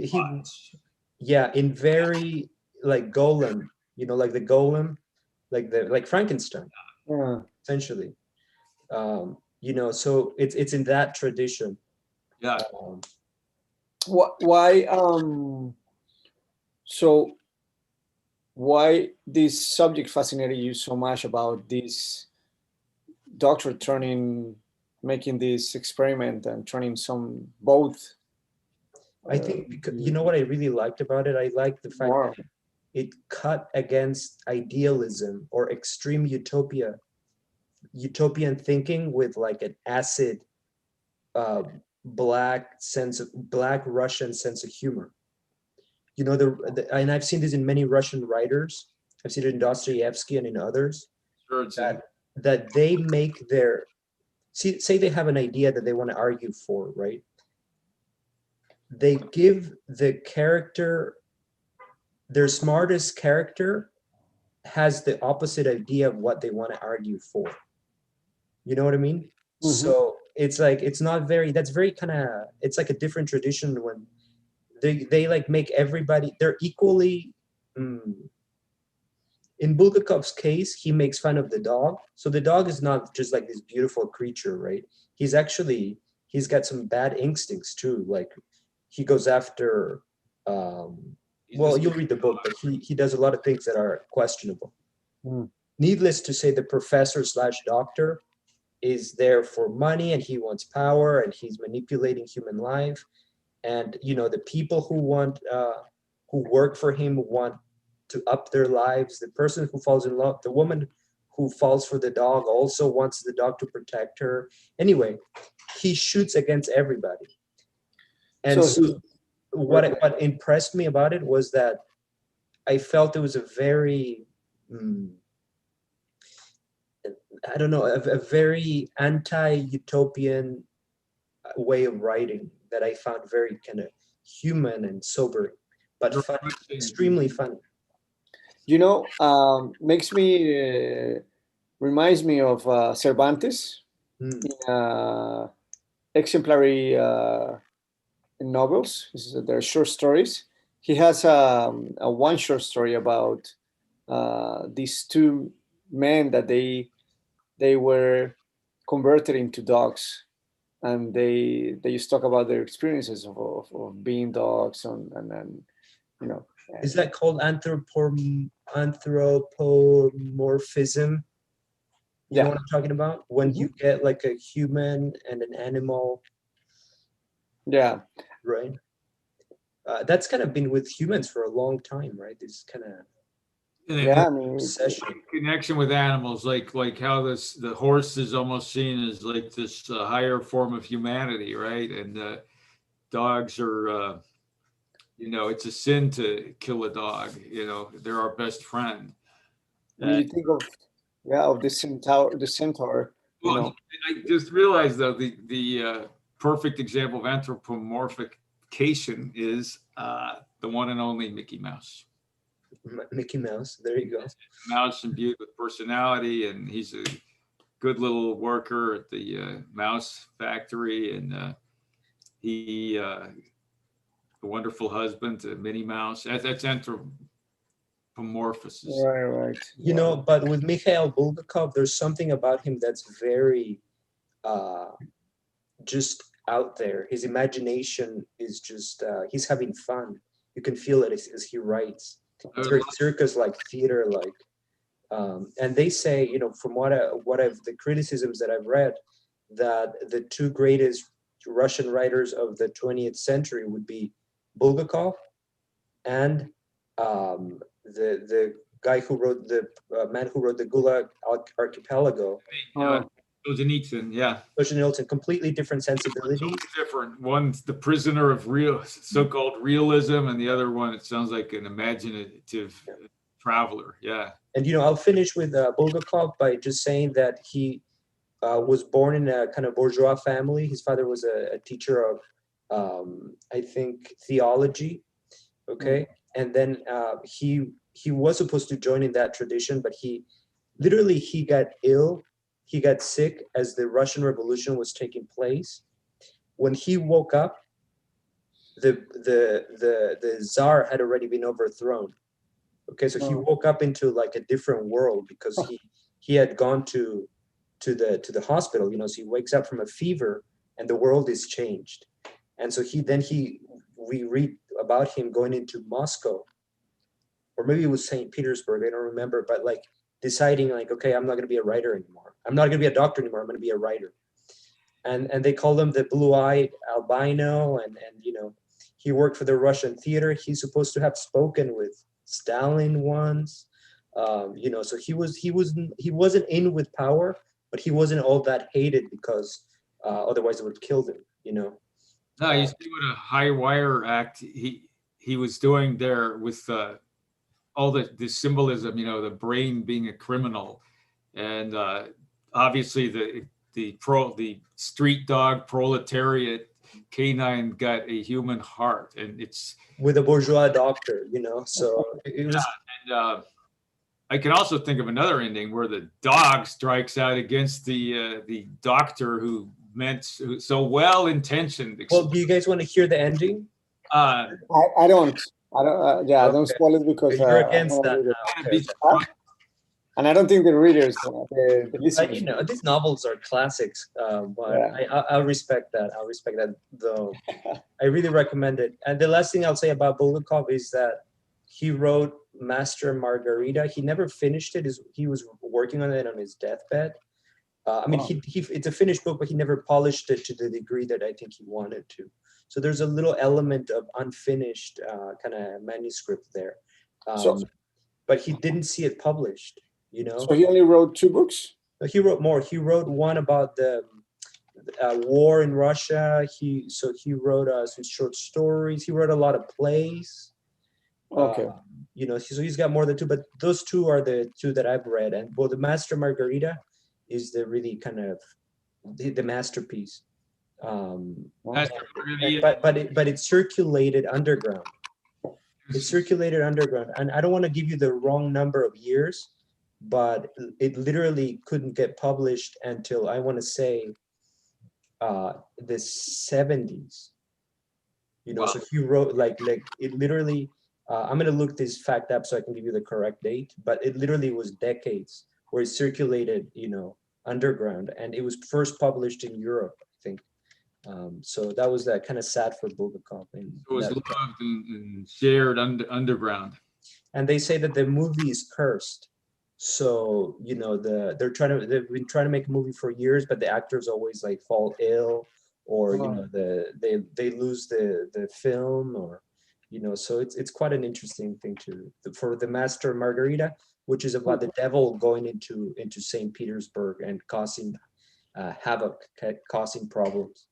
in very like Golem, like the Golem, like Frankenstein, essentially. So it's in that tradition. Yeah. Why? So why this subject fascinated you so much about this doctor making this experiment and turning both? I think because, what I really liked about it? I liked the fact that it cut against idealism or extreme utopian thinking with like an acid, black Russian sense of humor. And I've seen this in many Russian writers. I've seen it in Dostoevsky and in others. Sure, that they make say they have an idea that they want to argue for, right? They give the character, their smartest character has the opposite idea of what they want to argue for. You know what I mean? Mm-hmm. So it's like, it's like a different tradition when they like make everybody, they're equally in Bulgakov's case, he makes fun of the dog. So the dog is not just like this beautiful creature, right? He's got some bad instincts too. Like he goes after, well, you'll read the book, but he does a lot of things that are questionable. Needless to say, the professor / doctor is there for money, and he wants power, and he's manipulating human life. And, you know, the people who work for him want to up their lives. The person who falls in love, the woman who falls for the dog also wants the dog to protect her. Anyway, he shoots against everybody. And so what impressed me about it was that I felt it was a very, I don't know, a very anti-utopian way of writing that I found very kind of human and sobering, but fun, extremely funny. You know, reminds me of Cervantes in exemplary novels. They're short stories. He has a one short story about these two men that they were converted into dogs, and they just talk about their experiences of being dogs, and you know. Is that called anthropomorphism? You know what I'm talking about? When you get like a human and an animal. Yeah. Right. That's kind of been with humans for a long time, right? This kind of obsession. Connection with animals, like how the horse is almost seen as like this higher form of humanity, right? And dogs are, you know, it's a sin to kill a dog. You know, they're our best friend. When you think of the centaur. Well, you know. I just realized though the perfect example of anthropomorphication is the one and only Mickey Mouse. Mickey Mouse, there you go. Mouse imbued with personality, and he's a good little worker at the mouse factory, and he a wonderful husband to Minnie Mouse. That's anthropomorphosis. Right. You know, but with Mikhail Bulgakov, there's something about him that's very just out there. His imagination is just, he's having fun. You can feel it as he writes. It's very circus-like, theater-like. And they say, you know, from the criticisms that I've read, that the two greatest Russian writers of the 20th century would be Bulgakov and the guy who wrote the man who wrote the Gulag Archipelago. Solzhenitsyn, yeah. Solzhenitsyn, completely different sensibilities. Totally different. One's the prisoner of so-called realism, and the other one, it sounds like an imaginative traveler. Yeah. And, you know, I'll finish with Bulgakov by just saying that he was born in a kind of bourgeois family. His father was a teacher of, I think, theology. Okay. And then he was supposed to join in that tradition, but he got ill. He got sick as the Russian Revolution was taking place. When he woke up, the Tsar had already been overthrown. Okay, so he woke up into like a different world because he had gone to the hospital. You know, so he wakes up from a fever, and the world is changed. And so we read about him going into Moscow, or maybe it was St. Petersburg. I don't remember, but like deciding like, okay, I'm not going to be a writer anymore. I'm not going to be a doctor anymore. I'm going to be a writer. And they call him the blue-eyed albino. And you know, he worked for the Russian theater. He's supposed to have spoken with Stalin once. You know, so he wasn't in with power, but he wasn't all that hated because otherwise it would have killed him. You know. No, you see what a high wire act he was doing there with all the symbolism, you know, the brain being a criminal, and obviously the street dog proletariat canine got a human heart, and it's with a bourgeois doctor, you know. So it was. Yeah, and I can also think of another ending where the dog strikes out against the doctor who meant so well intentioned. Well, do you guys want to hear the ending? I don't. I don't. Yeah, okay. Don't spoil it because you're against that. Okay. And I don't think the readers, the listeners. You know, these novels are classics, but Yeah. I respect that. I respect that, though. I really recommend it. And the last thing I'll say about Bulgakov is that he wrote Master and Margarita. He never finished it. He was working on it on his deathbed. I mean, Wow. it's a finished book, but he never polished it to the degree that I think he wanted to. So there's a little element of unfinished kind of manuscript there. But he didn't see it published, you know? So he only wrote 2 books? He wrote more. He wrote one about the war in Russia. He wrote some short stories. He wrote a lot of plays. Okay. You know, so he's got more than 2, but those 2 are the 2 that I've read. And well, the Master Margarita is the really kind of the masterpiece. But it circulated underground. It circulated underground, and I don't want to give you the wrong number of years, but it literally couldn't get published until, I want to say, the 70s. You know, wow. So he wrote like it literally. I'm gonna look this fact up so I can give you the correct date, but it literally was decades where it circulated, you know, underground, and it was first published in Europe, I think. So that was that kind of sad for Bulgakov. It was loved and shared underground. And they say that the movie is cursed. So, you know, they've been trying to make a movie for years, but the actors always like fall ill, or you know, they lose the film, or you know, so it's quite an interesting thing for the Master Margarita, which is about the devil going into St. Petersburg and causing havoc, causing problems.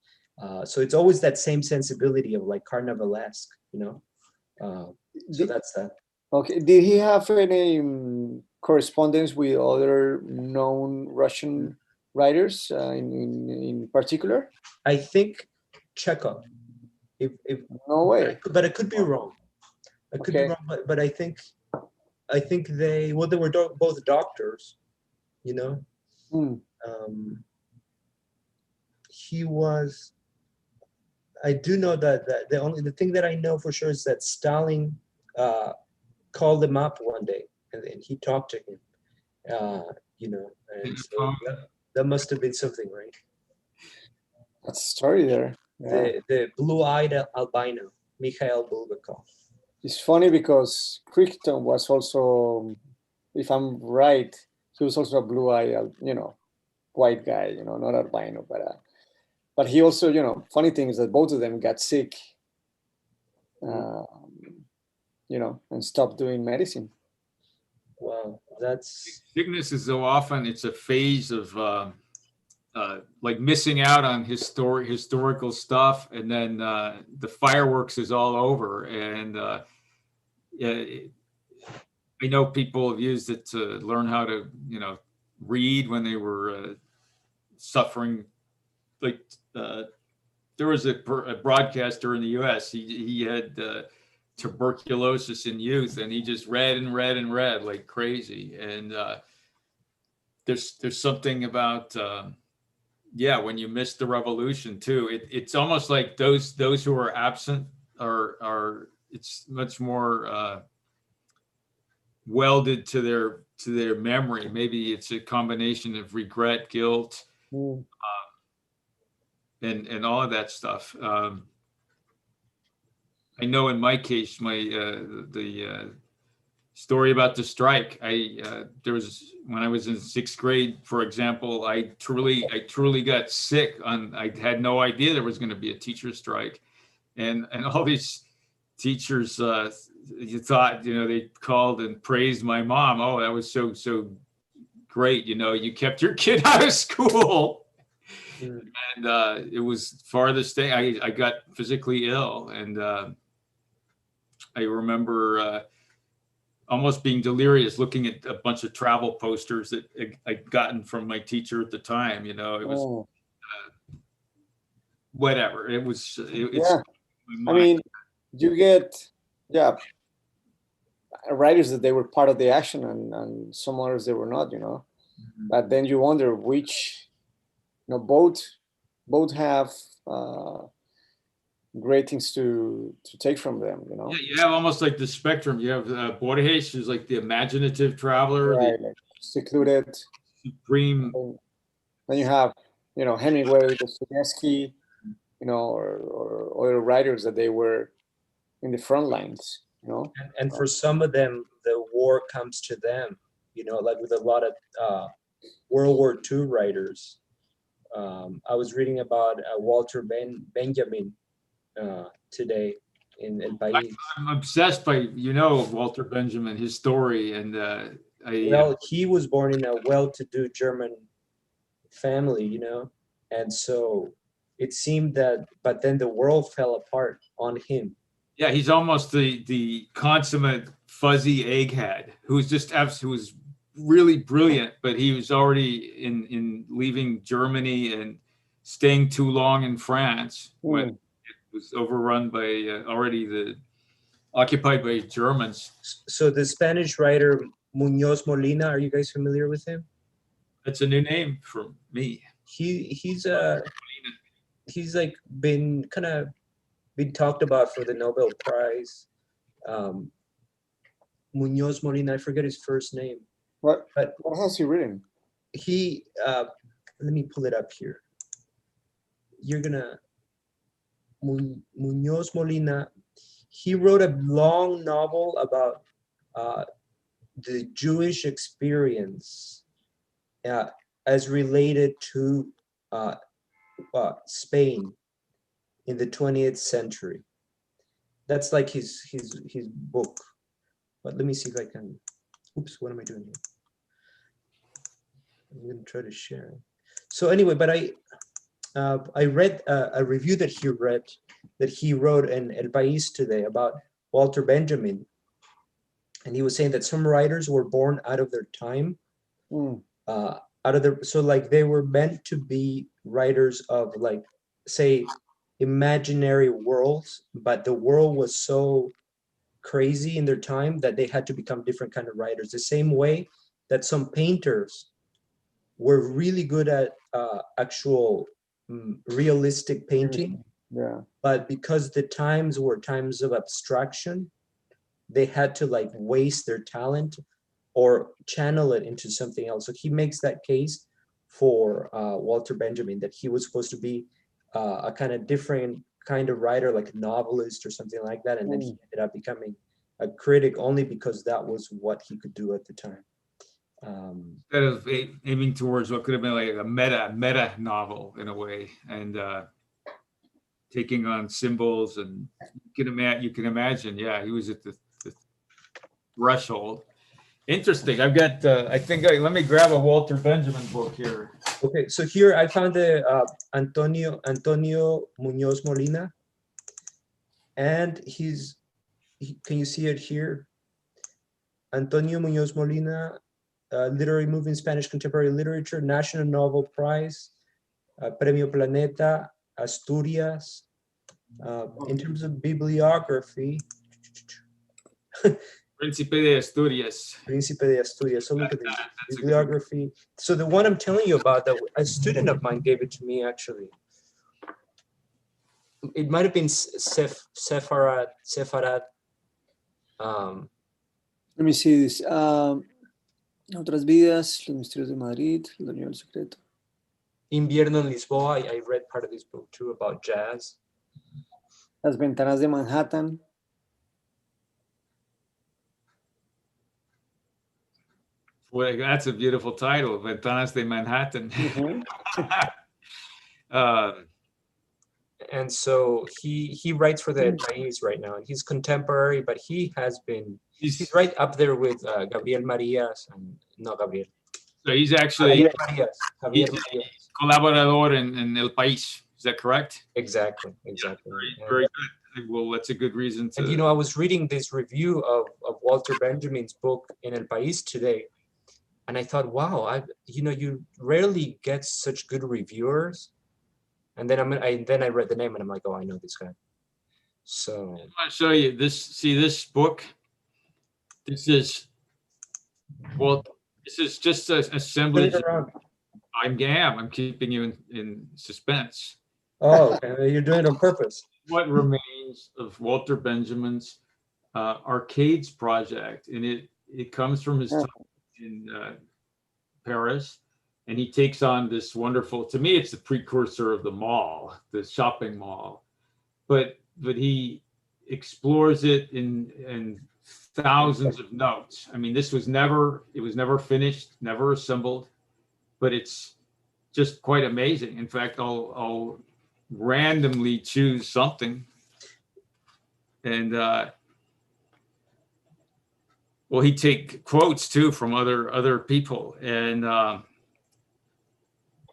So it's always that same sensibility of like carnivalesque, you know. So that's that. Okay. Did he have any correspondence with other known Russian writers in particular? I think Chekhov. If no way. But I could be wrong. I could be wrong, but I think they were both doctors, you know. He was. I do know that the thing that I know for sure is that Stalin called him up one day and he talked to him, you know, and so that must have been something, right? That's a story there. Yeah. The blue-eyed albino, Mikhael Bulgakov. It's funny because Crichton was also, if I'm right, he was also a blue-eyed, you know, white guy, you know, not albino, but he also, you know, funny thing is that both of them got sick, you know, and stopped doing medicine. Wow, that's... Sickness is so often, it's a phase of like missing out on historical stuff, and then the fireworks is all over. And I know people have used it to learn how to, you know, read when they were suffering. Like there was a broadcaster in the U.S. He had tuberculosis in youth, and he just read and read and read like crazy. And there's something about when you miss the revolution too. It's almost like those who are absent are it's much more welded to their memory. Maybe it's a combination of regret, guilt. And all of that stuff. I know in my case, the story about the strike. There was, when I was in 6th grade, for example, I truly got sick. I had no idea there was going to be a teacher strike, and all these teachers, you thought, you know, they called and praised my mom. Oh, that was so great. You know, you kept your kid out of school. And it was farthest thing. I got physically ill, and I remember almost being delirious looking at a bunch of travel posters that I'd gotten from my teacher at the time. You know, it was whatever. It's I mean, you get writers that they were part of the action, and some others they were not. You know, but then you wonder which. You know, both have great things to take from them. You know. Yeah, you have almost like the spectrum. You have Borges, who's like the imaginative traveler, right. secluded. Supreme. Then you have, Hemingway, Dostoevsky, or other writers that they were in the front lines, And for some of them, the war comes to them, like with a lot of World War II writers. I was reading about Walter Benjamin today in El País. I'm obsessed by, Walter Benjamin, his story. And well, he was born in a well-to-do German family, and so it seemed that, but then the world fell apart on him. Yeah, he's almost the consummate fuzzy egghead who was really brilliant, but he was already in leaving Germany and staying too long in France when it was overrun by occupied by Germans. So the Spanish writer Muñoz Molina, are you guys familiar with him? That's a new name for me. He's like been talked about for the Nobel Prize. Muñoz Molina, I forget his first name. What has he written? He let me pull it up here. You're gonna Muñoz Molina. He wrote a long novel about the Jewish experience as related to Spain in the 20th century. That's like his book. But let me see if I can. Oops, what am I doing here? I'm gonna try to share it. So anyway, but I read a review that he wrote in El País today about Walter Benjamin, and he was saying that some writers were born out of their time, so like they were meant to be writers of, like, say, imaginary worlds, but the world was so crazy in their time that they had to become different kind of writers. The same way that some painters were really good at actual realistic painting, but because the times were times of abstraction, they had to like waste their talent or channel it into something else. So he makes that case for Walter Benjamin, that he was supposed to be a kind of different kind of writer, like a novelist or something like that, and then he ended up becoming a critic only because that was what he could do at the time. Instead of aiming towards what could have been like a meta novel in a way, and taking on symbols, and you can imagine, yeah, he was at the threshold. Interesting. I've got, let me grab a Walter Benjamin book here. Okay, so here I found the Antonio Muñoz Molina, and can you see it here? Antonio Muñoz Molina, literary movie in Spanish contemporary literature, National Novel Prize, Premio Planeta, Asturias. In terms of bibliography, Príncipe de Asturias. Príncipe de Asturias. So look at this bibliography. So the one I'm telling you about, that a student of mine gave it to me, actually. It might have been Sefarad. Let me see this. Otras vidas, Los misterios de Madrid, La Unión del Secreto. Invierno en Lisboa. I read part of this book too, about jazz. Las ventanas de Manhattan. Well, that's a beautiful title, Ventanas de Manhattan. And so he writes for the País right now, and he's contemporary, but he's right up there with Gabriel Marias and Gabriel. So he's actually Javier Marias. Colaborador in El País. Is that correct? Exactly. Yeah, very good. Well, that's a good reason to. And I was reading this review of Walter Benjamin's book in El País today, and I thought, wow, you rarely get such good reviewers. And then I read the name and I'm like, oh, I know this guy. So I want to show you this. See this book? This is just an assemblage. I'm keeping you in suspense. Oh, okay. You're doing it on purpose. What remains of Walter Benjamin's Arcades project, and it comes from his time in Paris, and he takes on this wonderful, to me, it's the precursor of the mall, the shopping mall. But he explores it in thousands of notes. I mean, it was never finished, never assembled, but it's just quite amazing. In fact, I'll randomly choose something. And well, he take quotes too from other people. And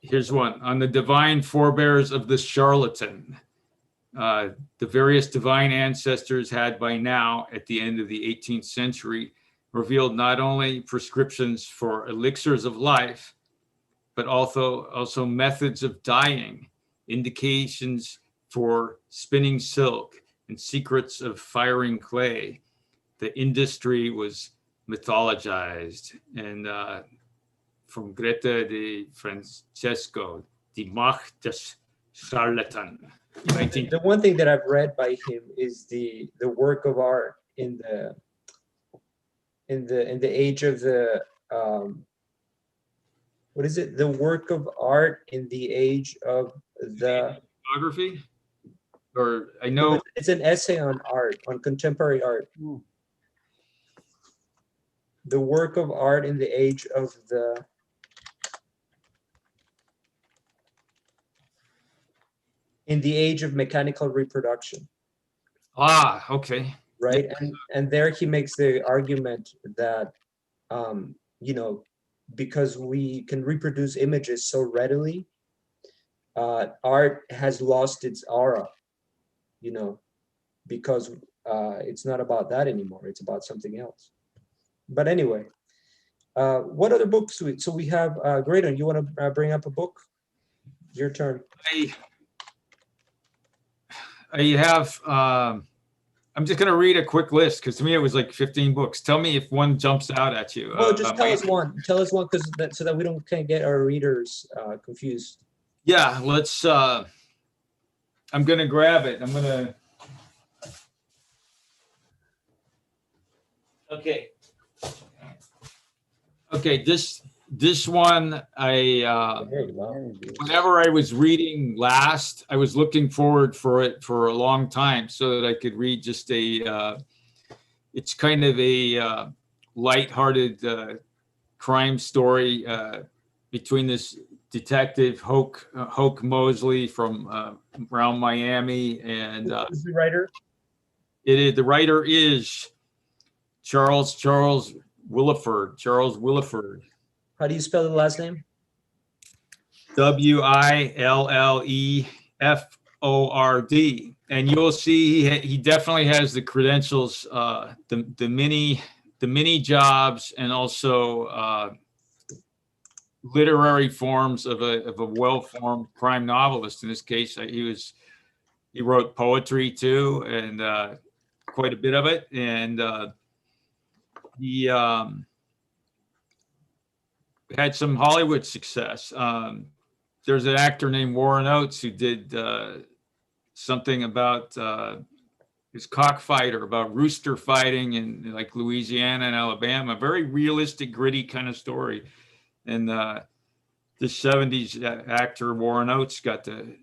here's one: on the divine forebears of the charlatan. The various divine ancestors had by now, at the end of the 18th century, revealed not only prescriptions for elixirs of life, but also methods of dyeing, indications for spinning silk, and secrets of firing clay. The industry was mythologized. And from Greta de Francesco, Die Macht des Charlatan. The one thing that I've read by him is the work of art in the age of the what is it? The work of art in the age of the photography, or I know it's an essay on art, on contemporary art. The work of art in the age of the age of mechanical reproduction. Ah, okay. Right, and there he makes the argument that you know, because we can reproduce images so readily, art has lost its aura, you know, because it's not about that anymore. It's about something else. But anyway, what other books? So we have Graydon, you want to bring up a book? Your turn. I have, I'm just going to read a quick list because to me it was like 15 books. Tell me if one jumps out at you. Well, just tell us one. Tell us one, because so that can't get our readers confused. Yeah, let's. I'm going to grab it. I'm going to. Okay. Okay. This one, whenever I was reading last, I was looking forward for it for a long time so that I could read just it's kind of a lighthearted crime story between this detective Hoke Mosley from around Miami, and who's the writer? The writer is Charles Willeford. Charles Willeford. How do you spell the last name? Willeford. And you'll see he definitely has the credentials, the many jobs, and also literary forms of a well-formed crime novelist. In this case, he wrote poetry too, and quite a bit of it. And he had some Hollywood success. There's an actor named Warren Oates who did something about his cockfighter, about rooster fighting in like Louisiana and Alabama. Very realistic, gritty kind of story. And the 70s actor Warren Oates got to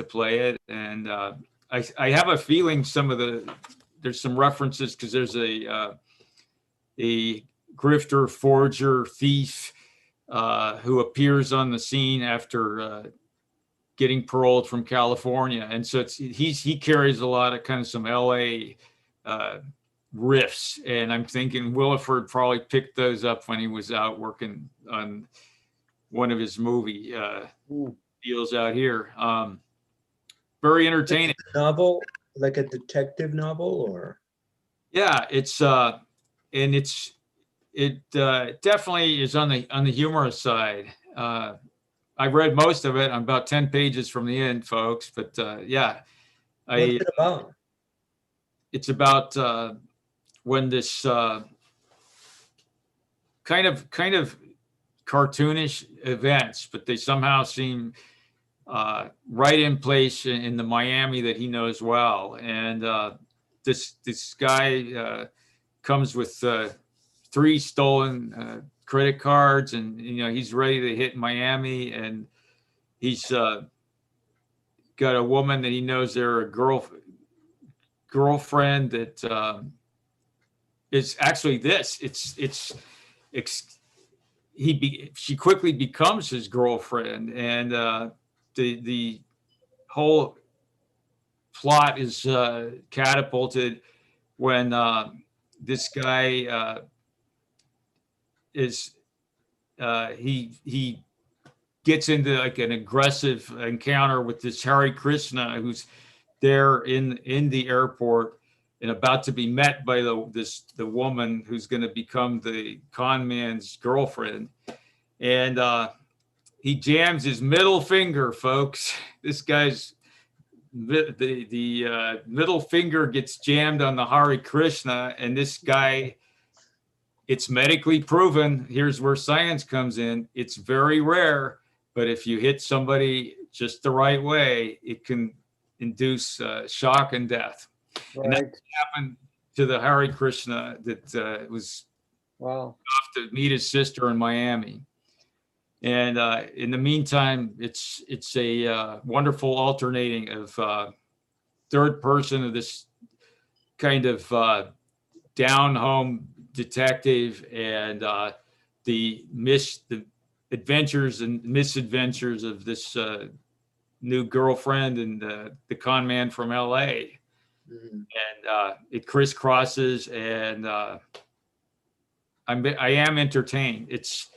play it. And I have a feeling there's some references, because there's a grifter, forger, thief who appears on the scene after getting paroled from California, and so he carries a lot of kind of some LA riffs, and I'm thinking Willeford probably picked those up when he was out working on one of his movie deals out here. Very entertaining. Novel, like a detective novel, or? Yeah, it definitely is on the humorous side. I read most of it. I'm about 10 pages from the end, folks. But yeah, what's it about? It's about when this kind of cartoonish events, but they somehow seem right in place in the Miami that he knows well. And this guy comes with 3 stolen credit cards, and he's ready to hit Miami, and he's got a woman that he knows they're a girlfriend that is actually this. She quickly becomes his girlfriend, and the whole plot is catapulted when this guy he gets into like an aggressive encounter with this Hare Krishna, who's there in the airport and about to be met by the woman who's going to become the con man's girlfriend, and he jams his middle finger, folks. This guy's the middle finger gets jammed on the Hare Krishna, and this guy, it's medically proven. Here's where science comes in. It's very rare, but if you hit somebody just the right way, it can induce shock and death. Right. And that happened to the Hare Krishna that was off to meet his sister in Miami. And in the meantime, it's a wonderful alternating of third person of this kind of down home detective and the adventures and misadventures of this new girlfriend and the con man from LA. Mm-hmm. And it crisscrosses, and I am entertained. It's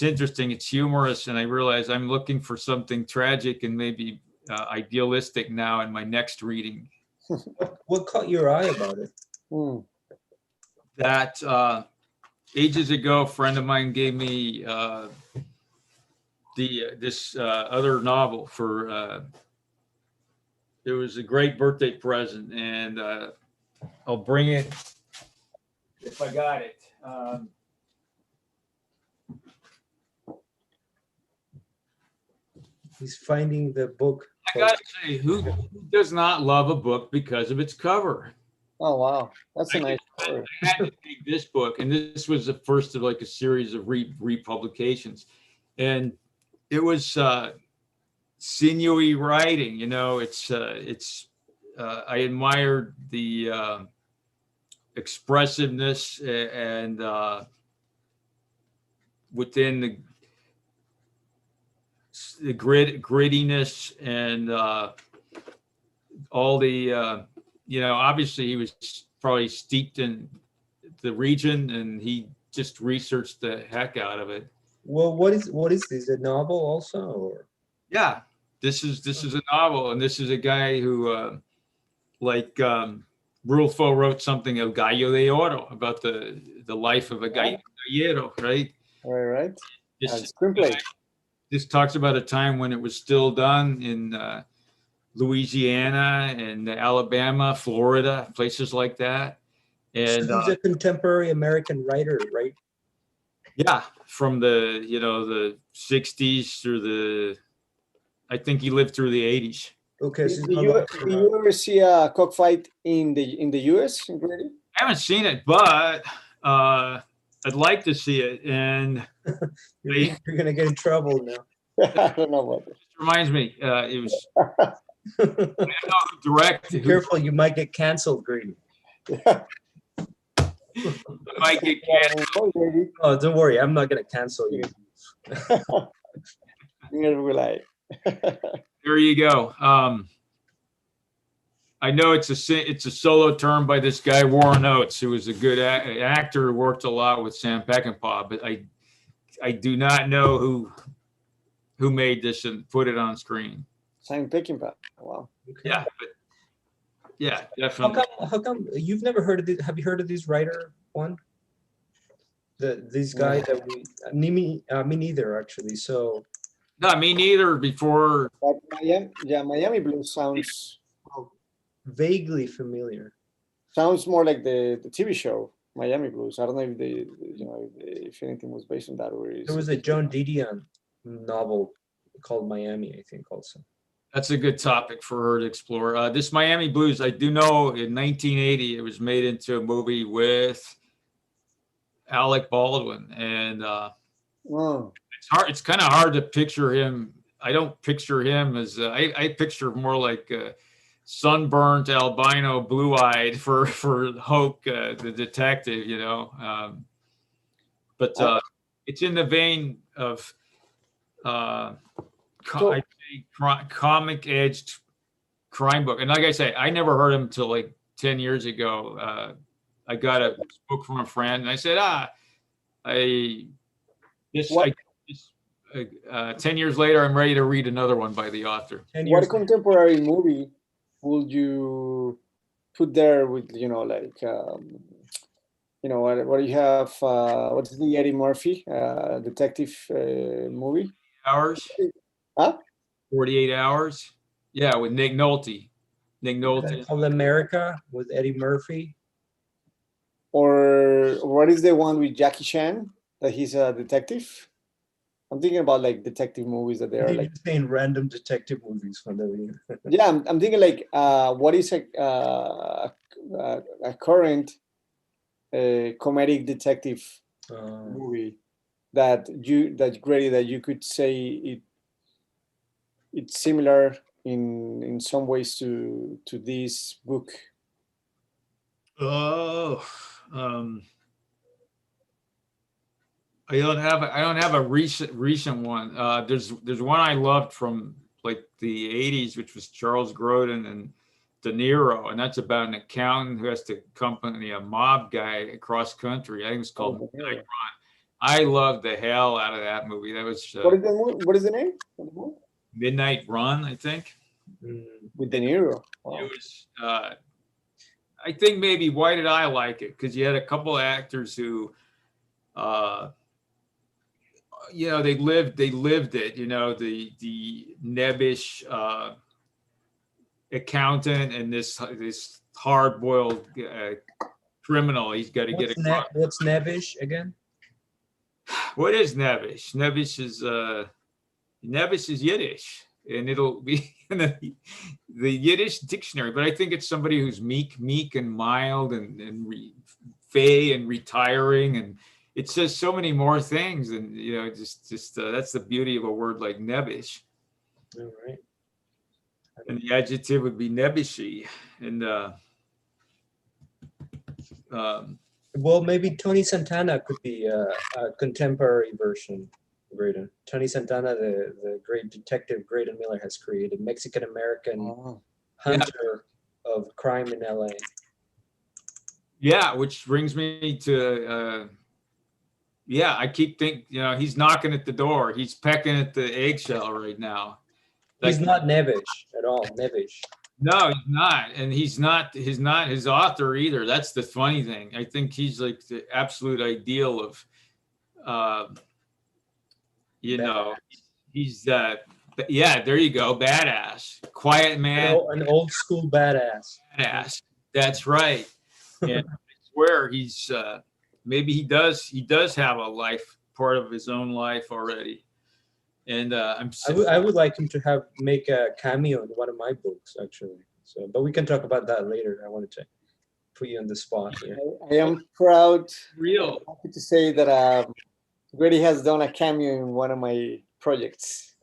interesting. It's humorous, and I realize I'm looking for something tragic and maybe idealistic now in my next reading. What caught your eye about it? That ages ago, a friend of mine gave me this other novel for. It was a great birthday present, and I'll bring it if I got it. He's finding the book. I gotta say, who does not love a book because of its cover? Oh wow, that's a nice cover. I had to take this book, and this was the first of like a series of republications, and it was sinewy writing. I admired the expressiveness and within the grittiness and all the obviously he was probably steeped in the region, and he just researched the heck out of it. Well, what is this, a novel also, or? Yeah, this is a novel, and this is a guy who Rulfo wrote something, El Gallo de Oro, about the life of a gallero, right? Right. Screenplay. This talks about a time when it was still done in Louisiana and Alabama, Florida, places like that. And so he's a contemporary American writer, right? Yeah, from the 60s through I think he lived through the 80s. Okay. So do you ever see a cockfight in the U.S. in Grady? I haven't seen it, but I'd like to see it. And you're gonna get in trouble now. I don't know what. It reminds me, it was. I don't know who directed. Be careful, you might get canceled, Grady. Might get canceled. Oh, don't worry, I'm not gonna cancel you. There you go. I know it's a solo term by this guy Warren Oates, who was a good actor who worked a lot with Sam Peckinpah, but I do not know who made this and put it on screen. Sam Peckinpah. Wow. Okay. Yeah, definitely. How come you've never heard of this? Have you heard of this writer, Juan? This guy that me neither, actually. So. No, me neither. Before. Miami Blues sounds vaguely familiar. Sounds more like the TV show Miami Blues. I don't know if if anything was based on that, or there was a John Didion novel called Miami, I think, also. That's a good topic for her to explore. This Miami Blues, I do know in 1980 it was made into a movie with Alec Baldwin, and Oh, it's hard. It's kind of hard to picture him. I don't picture him as I picture more like sunburnt, albino, blue-eyed for Hoke, the detective. But it's in the vein of so I'd say comic-edged crime book. And like I say, I never heard him until like 10 years ago. I got a book from a friend, and I said, I this what I 10 years later, I'm ready to read another one by the author. 10 what years. contemporary movie would you put there with what do you have? What's the Eddie Murphy detective movie? Hours, Huh? 48 hours. Yeah, with Nick Nolte. Nick Nolte. Called America with Eddie Murphy. Or what is the one with Jackie Chan that he's a detective? I'm thinking about like detective movies that they are You're like. just saying random detective movies from the Yeah, I'm thinking like what is a current comedic detective movie that you could say it's similar in some ways to this book. Oh, I don't have a recent one. There's one I loved from like the 80s, which was Charles Grodin and De Niro, and that's about an accountant who has to accompany a mob guy across country. I think it's called Midnight Run. I loved the hell out of that movie. That was What is the name? Midnight Run, I think. With De Niro. Wow. It was. I think maybe why did I like it? Because you had a couple of actors who, they lived it. The nebbish accountant and this hard-boiled criminal. He's got to get across. What's nebbish again? What is nebbish? Nebbish is Yiddish, and it'll be in the Yiddish dictionary. But I think it's somebody who's meek and mild and fey and retiring, and it says so many more things. And just that's the beauty of a word like nebbish. All right. And the adjective would be nebbishy. And well, maybe Tony Santana could be a contemporary version. Graydon. Tony Santana, the great detective Graydon Miller has created, Mexican-American hunter of crime in LA. Yeah, which brings me to, I keep thinking, he's knocking at the door. He's pecking at the eggshell right now. He's not nebbish at all, nebbish. No, he's not. And he's not his author either. That's the funny thing. I think he's like the absolute ideal of, Badass. he's there you go, badass, quiet man, an old school badass. That's right. And I swear he's maybe he does have a life, part of his own life already. And I would like him to make a cameo in one of my books, actually. So, but we can talk about that later. I wanted to put you on the spot here. I am proud, happy to say that Grady has done a cameo in one of my projects.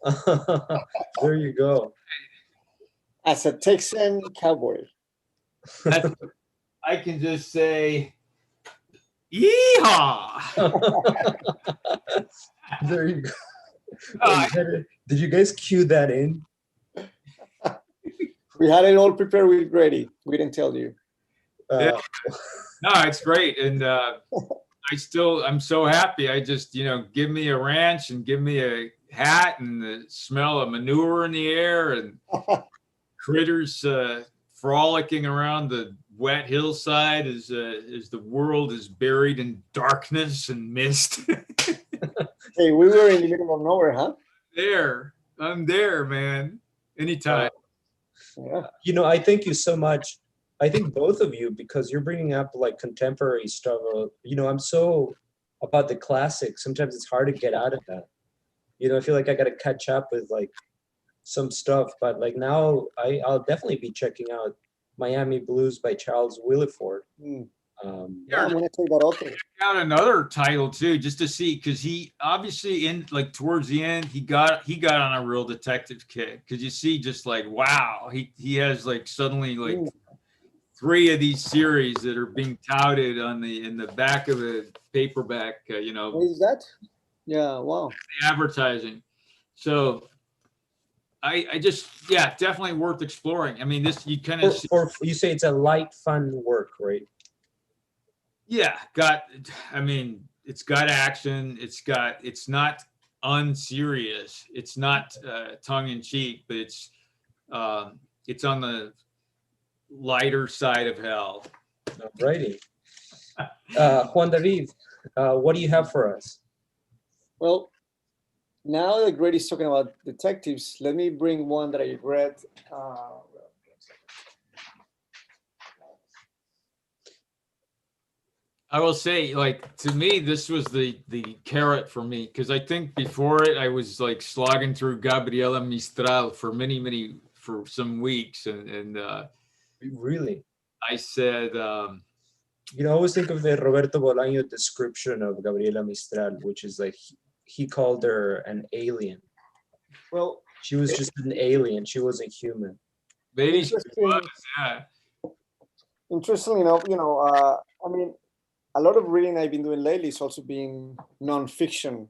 There you go. As a Texan cowboy. I can just say, yeehaw! There you go. Did you guys cue that in? We had it all prepared with Grady. We didn't tell you. No, it's great. And I'm so happy. I just, give me a ranch and give me a hat and the smell of manure in the air and critters frolicking around the wet hillside as the world is buried in darkness and mist. Hey, we were in the middle of nowhere, huh? I'm there, man. Anytime. Yeah. I thank you so much. I think both of you, because you're bringing up like contemporary stuff. I'm so about the classics. Sometimes it's hard to get out of that. I feel like I got to catch up with like some stuff. But like now, I'll definitely be checking out Miami Blues by Charles Willeford. Yeah, I'm gonna take that also. Out another title too, just to see, because he obviously in like towards the end he got on a real detective kick, because you see just like wow, he has like suddenly like 3 of these series that are being touted on in the back of the paperback, What is that? Yeah, wow. the advertising. So I just, yeah, definitely worth exploring. I mean, this you kind of you say it's a light, fun work, right? Yeah, I mean, it's got action. It's not unserious. It's not tongue in cheek, but it's on the lighter side of hell. Alrighty. Juan David, what do you have for us? Well, now that Grady's talking about detectives, let me bring one that I read. I will say, like, to me, this was the carrot for me, because I think before it, I was like slogging through Gabriela Mistral for some weeks, and Really, I said, I always think of the Roberto Bolaño description of Gabriela Mistral, which is like he called her an alien. Well, she was just an alien. She wasn't human. Maybe she was, yeah. Interestingly enough, I mean, a lot of reading I've been doing lately is also being nonfiction.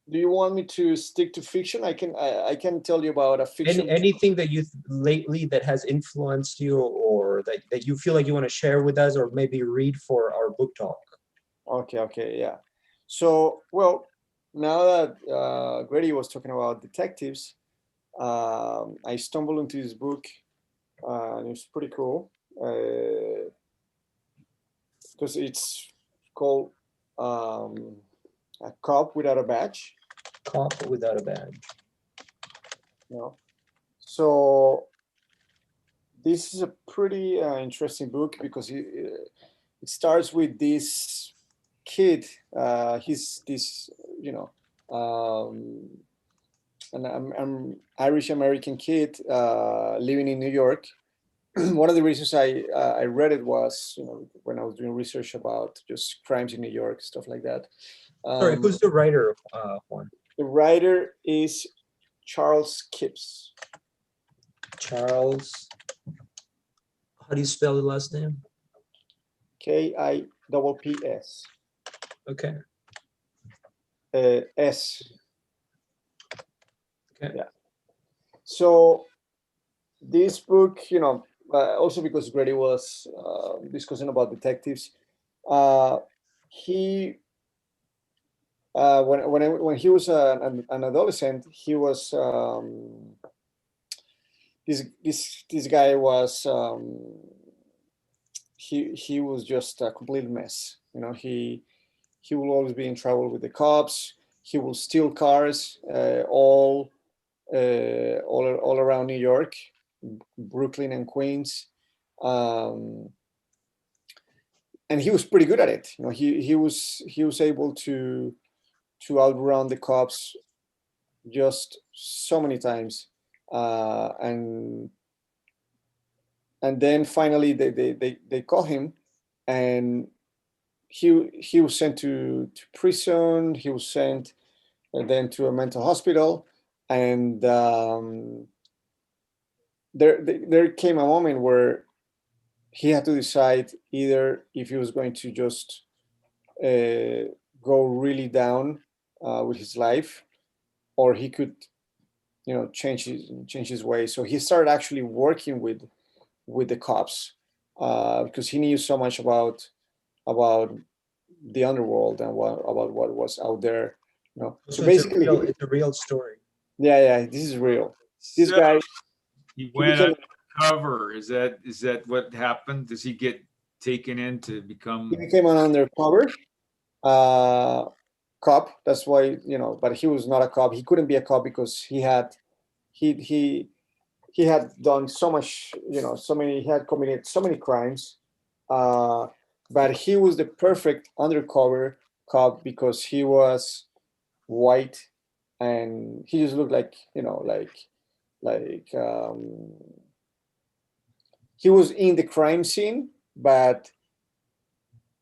Do you want me to stick to fiction? I can tell you about a fiction. Anything that you lately that has influenced you, or that you feel like you want to share with us, or maybe read for our book talk. Okay, yeah. So, well, now that Grady was talking about detectives, I stumbled into this book, and it's pretty cool. Because it's called A Cop Without a Badge. Cop Without a Badge. So this is a pretty interesting book, because it starts with this kid. He's this, an Irish American kid living in New York. One of the reasons I read it was, when I was doing research about just crimes in New York, stuff like that. Sorry, who's the writer, Juan? The writer is Charles Kipps. Charles, how do you spell the last name? Kipps. Okay. S. Okay. Yeah. So this book, also because Grady was discussing about detectives, he when he was an adolescent, he was this guy was he was just a complete mess. He will always be in trouble with the cops. He will steal cars all around New York, Brooklyn and Queens, and he was pretty good at it. He was able to outrun the cops just so many times, and then finally they caught him, and he was sent to prison. He was sent then to a mental hospital, and there came a moment where he had to decide either if he was going to just go really down with his life, or he could, change his way. So he started actually working with the cops, because he knew so much about the underworld and about what was out there. So basically, it's a real story. Yeah, this is real. This guy. He went undercover. Is that what happened? Does he get taken in to become? He became an undercover cop. That's why, but he was not a cop. He couldn't be a cop because he had done so much, he had committed so many crimes. But he was the perfect undercover cop because he was white, and he just looked like, he was in the crime scene, but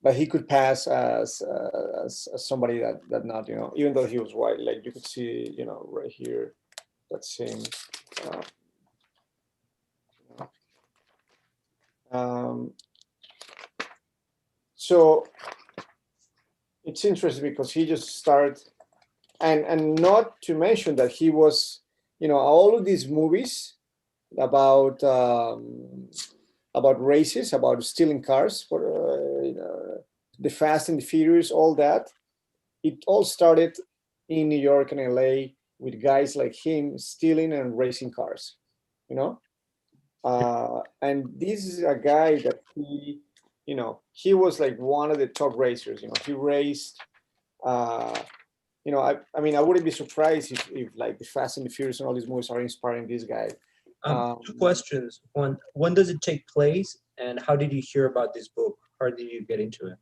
but he could pass as somebody that not, you know, even though he was white. Like you could see, you know, right here, that same. So it's interesting because he just started, and not to mention that he was, you know, all of these movies about races, about stealing cars for you know, the Fast and the Furious, all that. It all started in New York and LA with guys like him stealing and racing cars, you know. And this is a guy that he, you know, he was like one of the top racers. You know, he raced. You know, I mean, I wouldn't be surprised if like the Fast and the Furious and all these movies are inspiring this guy. Two questions. One, when does it take place, and how did you hear about this book? How did you get into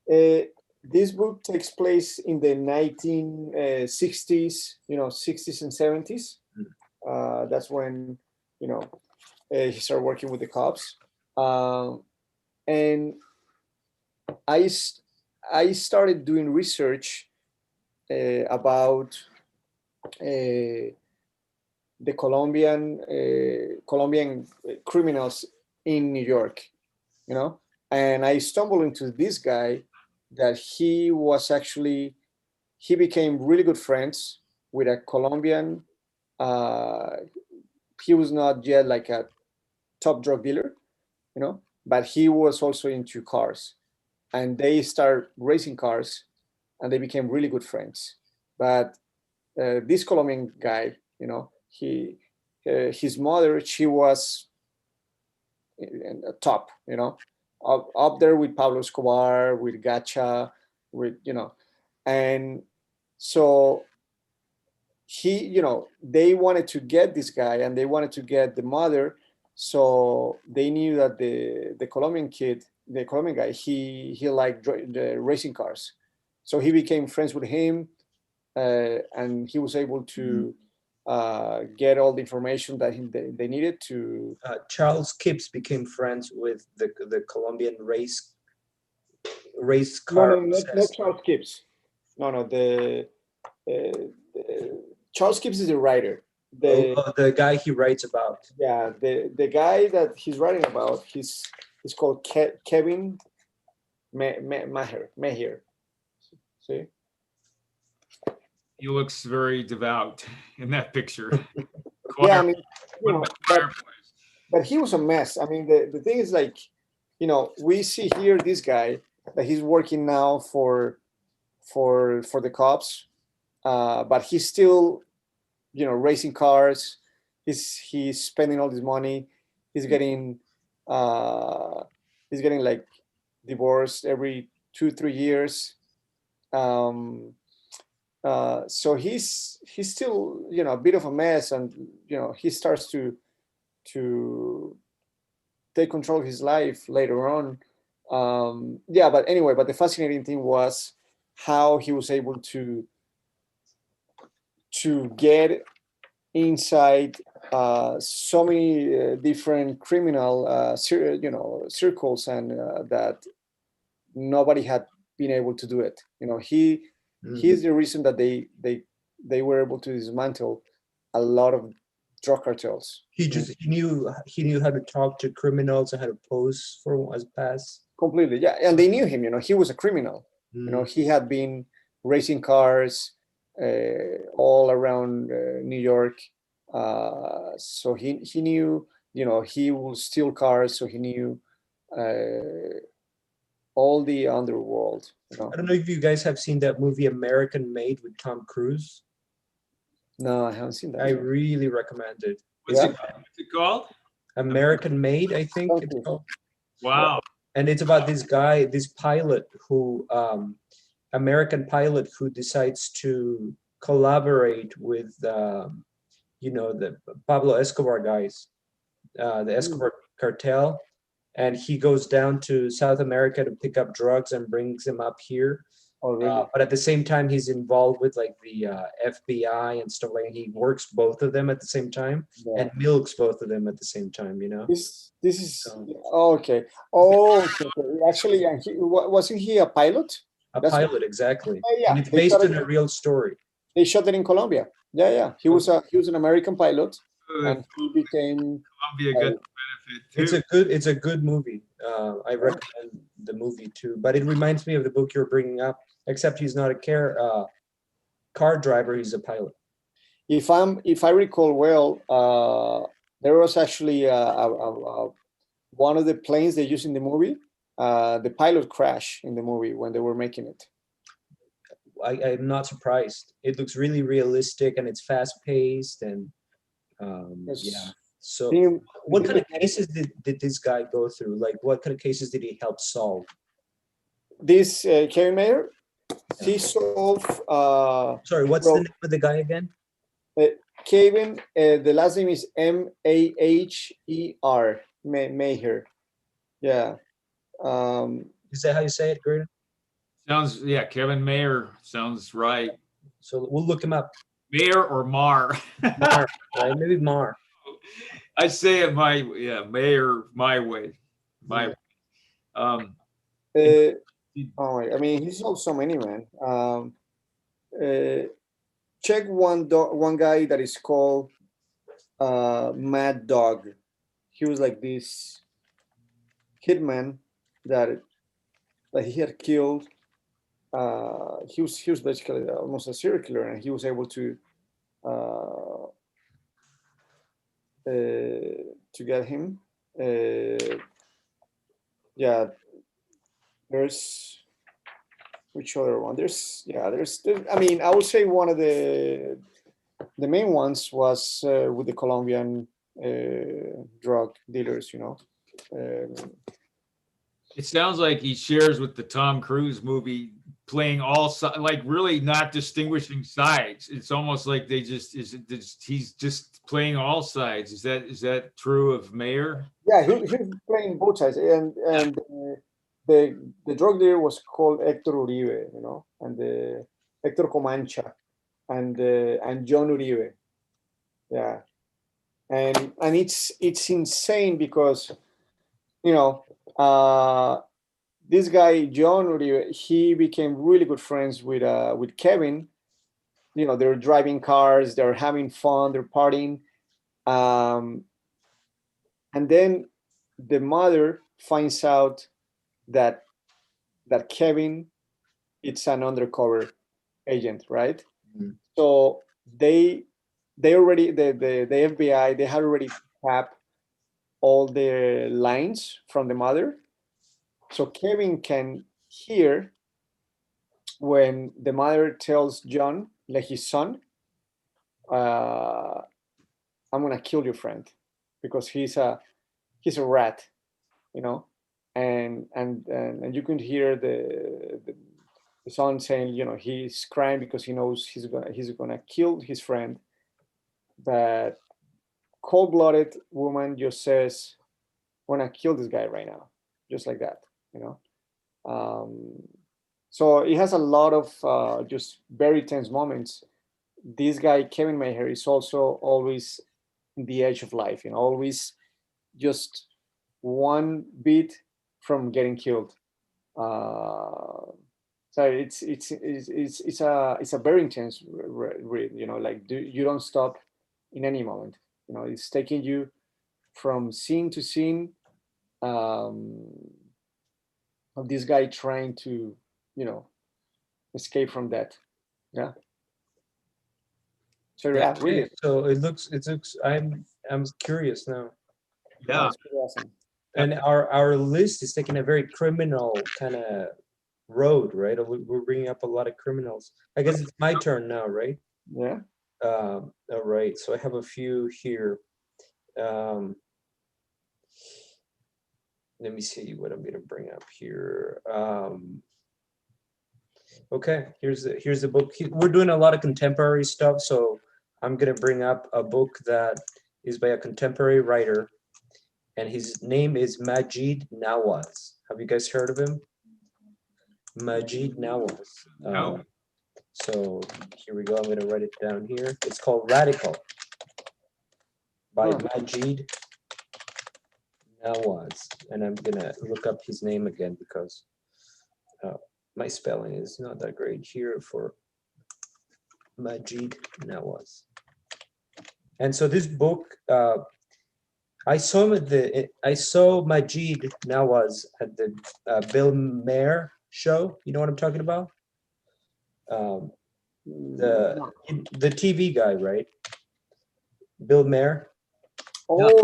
it? This book takes place in the 1960s, you know, 60s and 70s. That's when, you know, he started working with the cops. And I started doing research about the Colombian criminals in New York, you know, and I stumbled into this guy that he became really good friends with a Colombian. He was not yet like a top drug dealer, you know, but he was also into cars, and they started racing cars, and they became really good friends. But this Colombian guy, you know, his mother, she was in the top, you know, up there with Pablo Escobar, with Gacha, with, you know, and so he, you know, they wanted to get this guy and they wanted to get the mother. So they knew that the Colombian kid, the Colombian guy, he liked the racing cars. So he became friends with him, and he was able to get all the information that they needed to. Charles Kipps became friends with the Colombian race No, car. not Charles Kipps. No, the Charles Kipps is the writer. The guy he writes about. Yeah, the guy that he's writing about, he's called Kevin Maher. See? He looks very devout in that picture. Yeah, I mean, you know, but he was a mess. I mean, the thing is, like, you know, we see here this guy that he's working now for the cops, but he's still, you know, racing cars. He's spending all this money. He's getting like divorced every 2-3 years. So he's still, you know, a bit of a mess, and you know, he starts to take control of his life later on. Yeah, but anyway, but the fascinating thing was how he was able to get inside so many different criminal you know, circles, and that nobody had been able to do it. You know, he's the reason that they were able to dismantle a lot of drug cartels. He knew how to talk to criminals and how to pose for as pass. Completely, yeah, and they knew him. You know, he was a criminal. You know, he had been racing cars all around New York. So he knew, you know, he will steal cars. So he knew all the underworld. You know? I don't know if you guys have seen that movie American Made with Tom Cruise. No, I haven't seen that. I really recommend it. What's it called? American Made, I think it's called. Wow. And it's about this guy, this pilot who, American pilot who decides to collaborate with, you know, the Pablo Escobar guys, the Escobar cartel. And he goes down to South America to pick up drugs and brings them up here. Oh, really? But at the same time, he's involved with like the FBI and stuff like that. He works both of them at the same time Yeah. and milks both of them at the same time, you know? This is So, okay. Oh, okay, okay. Actually, yeah, wasn't he a pilot? a That's what, pilot, exactly. yeah, And yeah. it's based on a real story. They shot it in Colombia. Yeah, yeah. He was an American pilot, and he became Columbia got the benefit too. It's a good movie. I recommend the movie too. But it reminds me of the book you're bringing up, except he's not a car driver, he's a pilot. if I recall well, there was actually one of the planes they used in the movie. The pilot crashed in the movie when they were making it. I'm not surprised. It looks really realistic and it's fast paced and Yes. yeah. So Team- what kind of cases did this guy go through? Like what kind of cases did he help solve? This Kevin Mayer, he solved. Sorry, what's the name of the guy again? Kevin, the last name is Maher, Maher. Yeah. Is that how you say it, Graydon? Sounds, yeah, Kevin Mayer sounds right. So we'll look him up. Mayer or Mar? Mar, right? Maybe Mar. I say it Mayer, my way. My way. I mean, he solved so many, man. Check one guy that is called Mad Dog. He was like this hitman that he had killed. He was basically almost a serial killer, and he was able to get him. Yeah, there's which other one? There's I mean, I would say one of the main ones was with the Colombian drug dealers, you know. It sounds like he shares with the Tom Cruise movie, playing all sides, like really not distinguishing sides. It's almost like he's just playing all sides. Is that true of Mayer? Yeah, he was playing both sides, and the drug dealer was called Hector Uribe, you know, and the Hector Comancha, and John Uribe. Yeah, and it's insane because, you know, this guy John Uribe, he became really good friends with Kevin. You know, they're driving cars, they're having fun, they're partying, and then the mother finds out that Kevin, it's an undercover agent, right? Mm-hmm. So they already the FBI, they had already tapped all the lines from the mother, so Kevin can hear when the mother tells John, like his son, "I'm gonna kill your friend because he's a rat," you know, and you can hear the son saying, you know, he's crying because he knows he's gonna kill his friend. But cold-blooded woman just says, "I'm gonna kill this guy right now," just like that, you know. So it has a lot of just very tense moments. This guy Kevin Mayer is also always in the edge of life, you know, always just one beat from getting killed. So it's a very intense read, you know, like you don't stop in any moment, you know, it's taking you from scene to scene, of this guy trying to, you know, escape from that. Yeah. So yeah, really. So it looks I'm curious now. Yeah. It's pretty awesome. And our list is taking a very criminal kind of road, right? We're bringing up a lot of criminals. I guess it's my turn now, right? Yeah. All right. So I have a few here. Let me see what I'm going to bring up here. Okay, here's the book. We're doing a lot of contemporary stuff, so I'm going to bring up a book that is by a contemporary writer, and his name is Maajid Nawaz. Have you guys heard of him? Maajid Nawaz. Oh. So here we go. I'm going to write it down here. It's called Radical by Maajid Nawaz. And I'm going to look up his name again because my spelling is not that great here for Maajid Nawaz. And so this book, I saw Maajid Nawaz at the Bill Maher show. You know what I'm talking about? The TV guy, right? Bill Maher. Oh,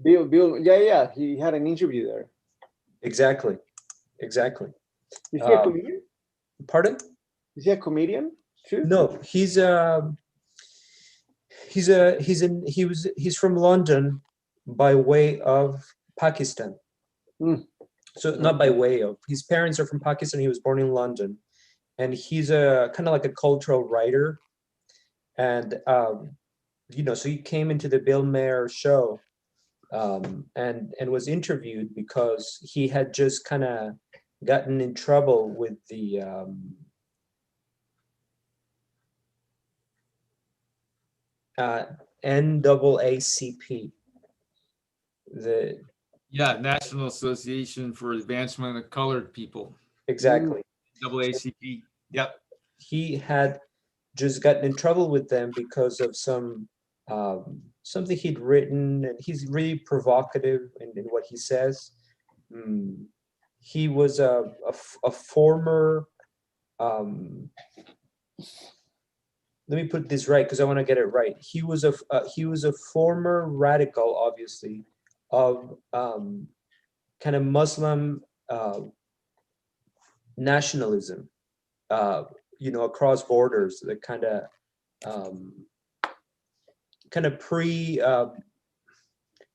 Bill. Yeah. He had an interview there. Exactly. Is he a comedian? Pardon? Is he a comedian too? No, he's from London by way of Pakistan. So not by way of. His parents are from Pakistan. He was born in London, and he's a kind of like a cultural writer. And so he came into the Bill Maher show, and was interviewed because he had just kind of gotten in trouble with the NAACP, the National Association for Advancement of Colored People. Exactly. NAACP. Yep. He had just gotten in trouble with them because of something he'd written, and he's really provocative in what he says. He was a former. Let me put this right because I want to get it right. He was a former radical, obviously, of kind of Muslim nationalism, across borders, the kind of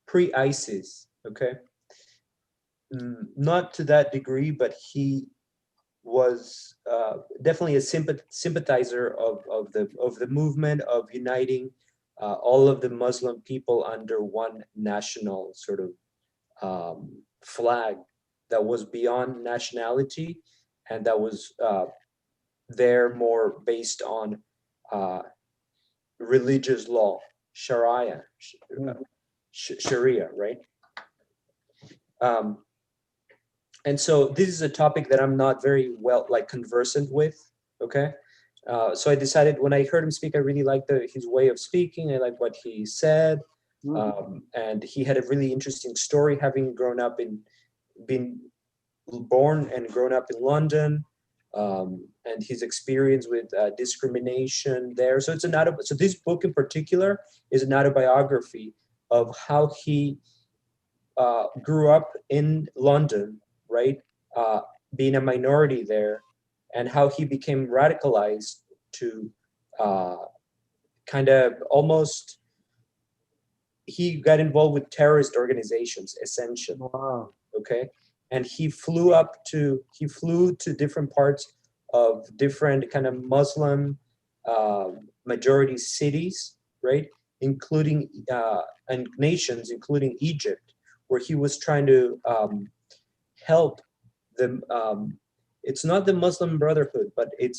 pre-ISIS, okay? Not to that degree, but he was definitely a sympathizer of the movement of uniting all of the Muslim people under one national sort of flag that was beyond nationality, and that was there more based on religious law, Sharia, right? And so this is a topic that I'm not very well conversant with, okay? So I decided when I heard him speak, I really liked his way of speaking. I liked what he said. And he had a really interesting story, having been born and grown up in London, and his experience with discrimination there. So so this book in particular is an autobiography of how he grew up in London, right? Being a minority there, and how he became radicalized to kind of almost, he got involved with terrorist organizations, essentially. Wow. Okay, and he flew to different parts of different kind of Muslim majority cities, right? Including and nations, including Egypt, where he was trying to help them. It's not the Muslim Brotherhood, but it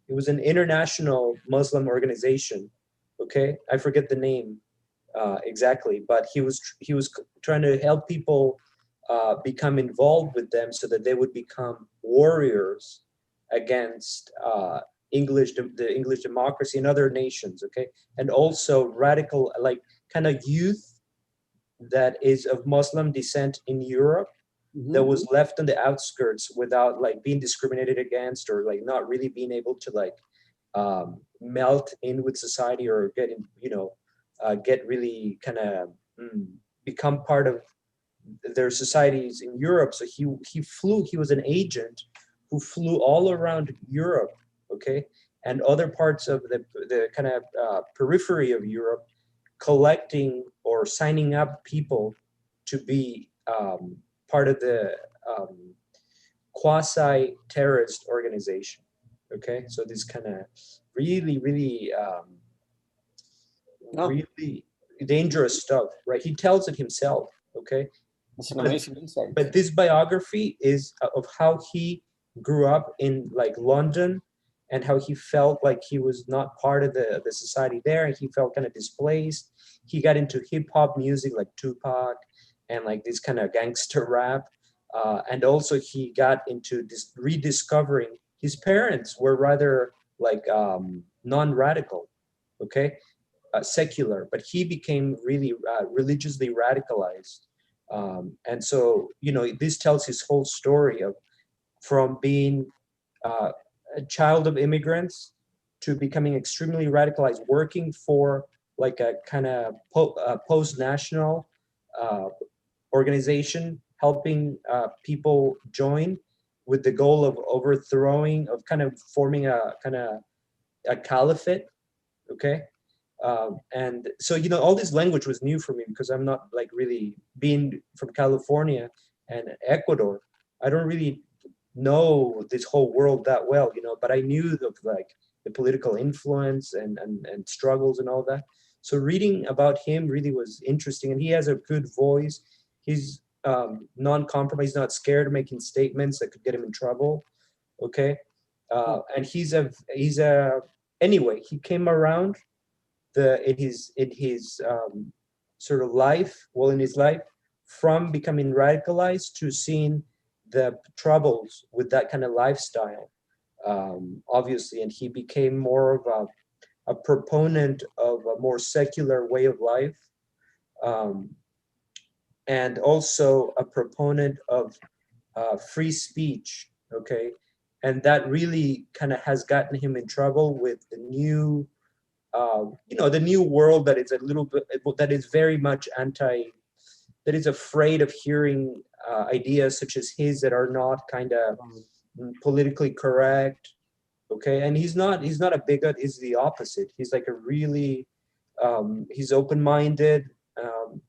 was an international Muslim organization. Okay, I forget the name exactly, but he was trying to help people become involved with them so that they would become warriors against the English democracy in other nations. Okay, and also radical kind of youth that is of Muslim descent in Europe, that was left on the outskirts without being discriminated against, or not really being able to melt in with society, or get really kind of become part of their societies in Europe. So he was an agent who flew all around Europe, okay, and other parts of the kind of periphery of Europe, collecting or signing up people to be part of the quasi-terrorist organization. Okay, so this kind of really dangerous stuff, right? He tells it himself. Okay, that's an amazing insight. But this biography is of how he grew up in like London, and how he felt like he was not part of the society there, and he felt kind of displaced. He got into hip hop music like Tupac and like this kind of gangster rap. And also he got into this rediscovering his parents were rather like non-radical, okay, secular, but he became really religiously radicalized. And so, you know, this tells his whole story of from being a child of immigrants to becoming extremely radicalized, working for like a kind of post-national organization, helping people join with the goal of overthrowing, of kind of forming a kind of a caliphate, okay? And so, you know, all this language was new for me because I'm not like really, being from California and Ecuador, I don't really know this whole world that well, you know, but I knew of like the political influence and struggles and all that. So reading about him really was interesting, and he has a good voice. He's non-compromised, not scared of making statements that could get him in trouble. Okay. And he's a anyway, he came around in his sort of life, well, in his life, from becoming radicalized to seeing the troubles with that kind of lifestyle, obviously, and he became more of a proponent of a more secular way of life, and also a proponent of free speech, okay? And that really kind of has gotten him in trouble with the new, you know, the new world that is a little bit, that is very much that is afraid of hearing ideas such as his that are not kind of politically correct, okay? And he's not a bigot, he's the opposite. He's like a really, he's open-minded,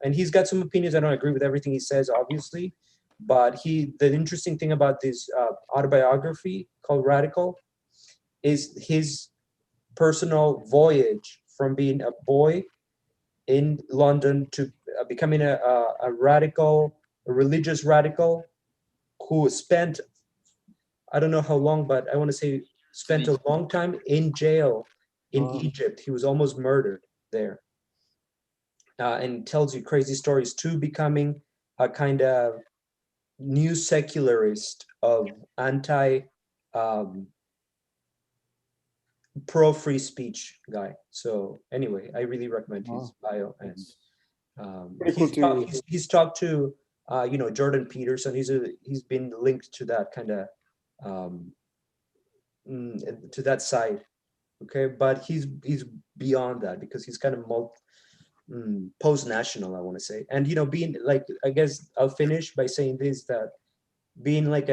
and he's got some opinions. I don't agree with everything he says, obviously, but the interesting thing about this autobiography called Radical is his personal voyage from being a boy in London to becoming a radical, a religious radical, who spent, I don't know how long, but I want to say spent a long time in jail in Egypt. He was almost murdered there. And tells you crazy stories, to becoming a kind of new secularist of anti pro free speech guy. So anyway, I really recommend his bio. And he's talked to you know, Jordan Peterson. He's been linked to that kind of to that side, okay? But he's beyond that, because he's kind of post-national, I want to say. And you know, being like, I guess I'll finish by saying this, that being like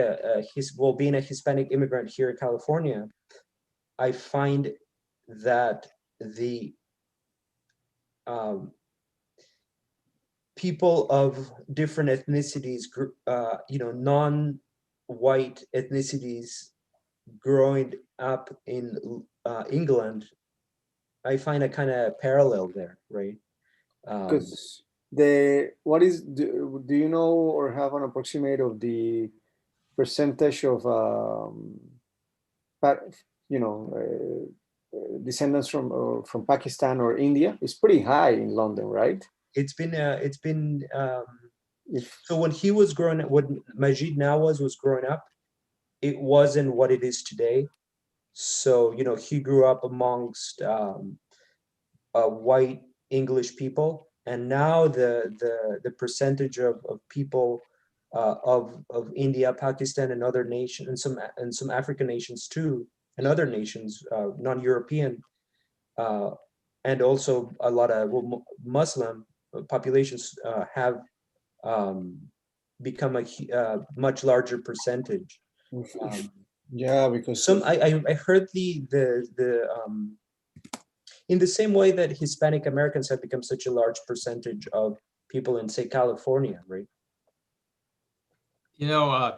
being a Hispanic immigrant here in California, I find that the people of different ethnicities, you know, non-white ethnicities growing up in England, I find a kind of parallel there, right? Because do you know or have an approximate of the percentage of you know, descendants from Pakistan or India? It's pretty high in London, right? It's been so when he was growing up, when Maajid Nawaz was growing up, it wasn't what it is today. So, you know, he grew up amongst white English people, and now the percentage of people of India, Pakistan, and other nations, and some African nations too, and other nations, non-European, and also a lot of Muslim populations have become a much larger percentage. Yeah, because I heard the in the same way that Hispanic Americans have become such a large percentage of people in, say, California, right? You know,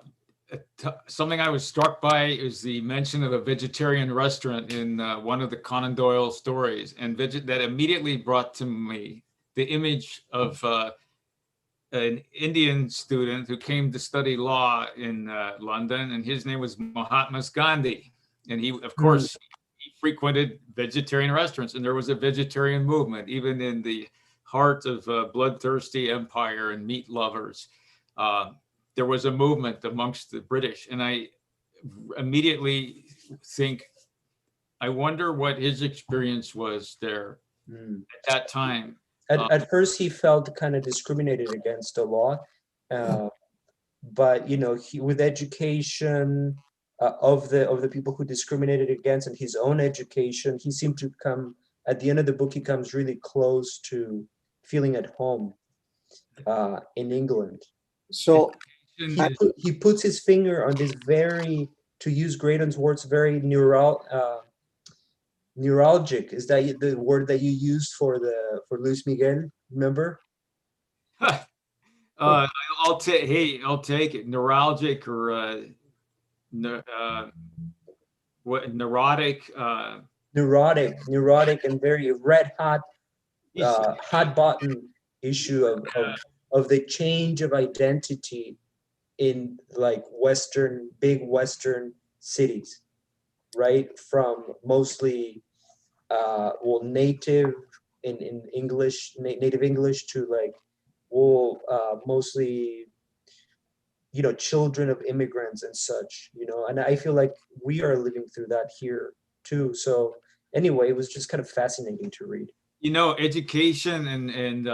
something I was struck by is the mention of a vegetarian restaurant in one of the Conan Doyle stories, and that immediately brought to me the image of an Indian student who came to study law in London, and his name was Mahatma Gandhi. And he, of course, he frequented vegetarian restaurants, and there was a vegetarian movement, even in the heart of bloodthirsty empire and meat lovers. There was a movement amongst the British, and I immediately think, I wonder what his experience was there at that time. At first, he felt kind of discriminated against a lot, but you know, with education of the people who discriminated against, and his own education, he seemed to come at the end of the book. He comes really close to feeling at home in England. So he puts his finger on this very, to use Graydon's words, very neuralgic. Is that the word that you used for Luis Miguel? Remember? I'll take it. Neuralgic or what? Neurotic. Neurotic, and very red hot, hot button issue of the change of identity in like big Western cities, right? From mostly native in English, native English, to like mostly, you know, children of immigrants and such, you know. And I feel like we are living through that here too. So anyway, it was just kind of fascinating to read. You know, education and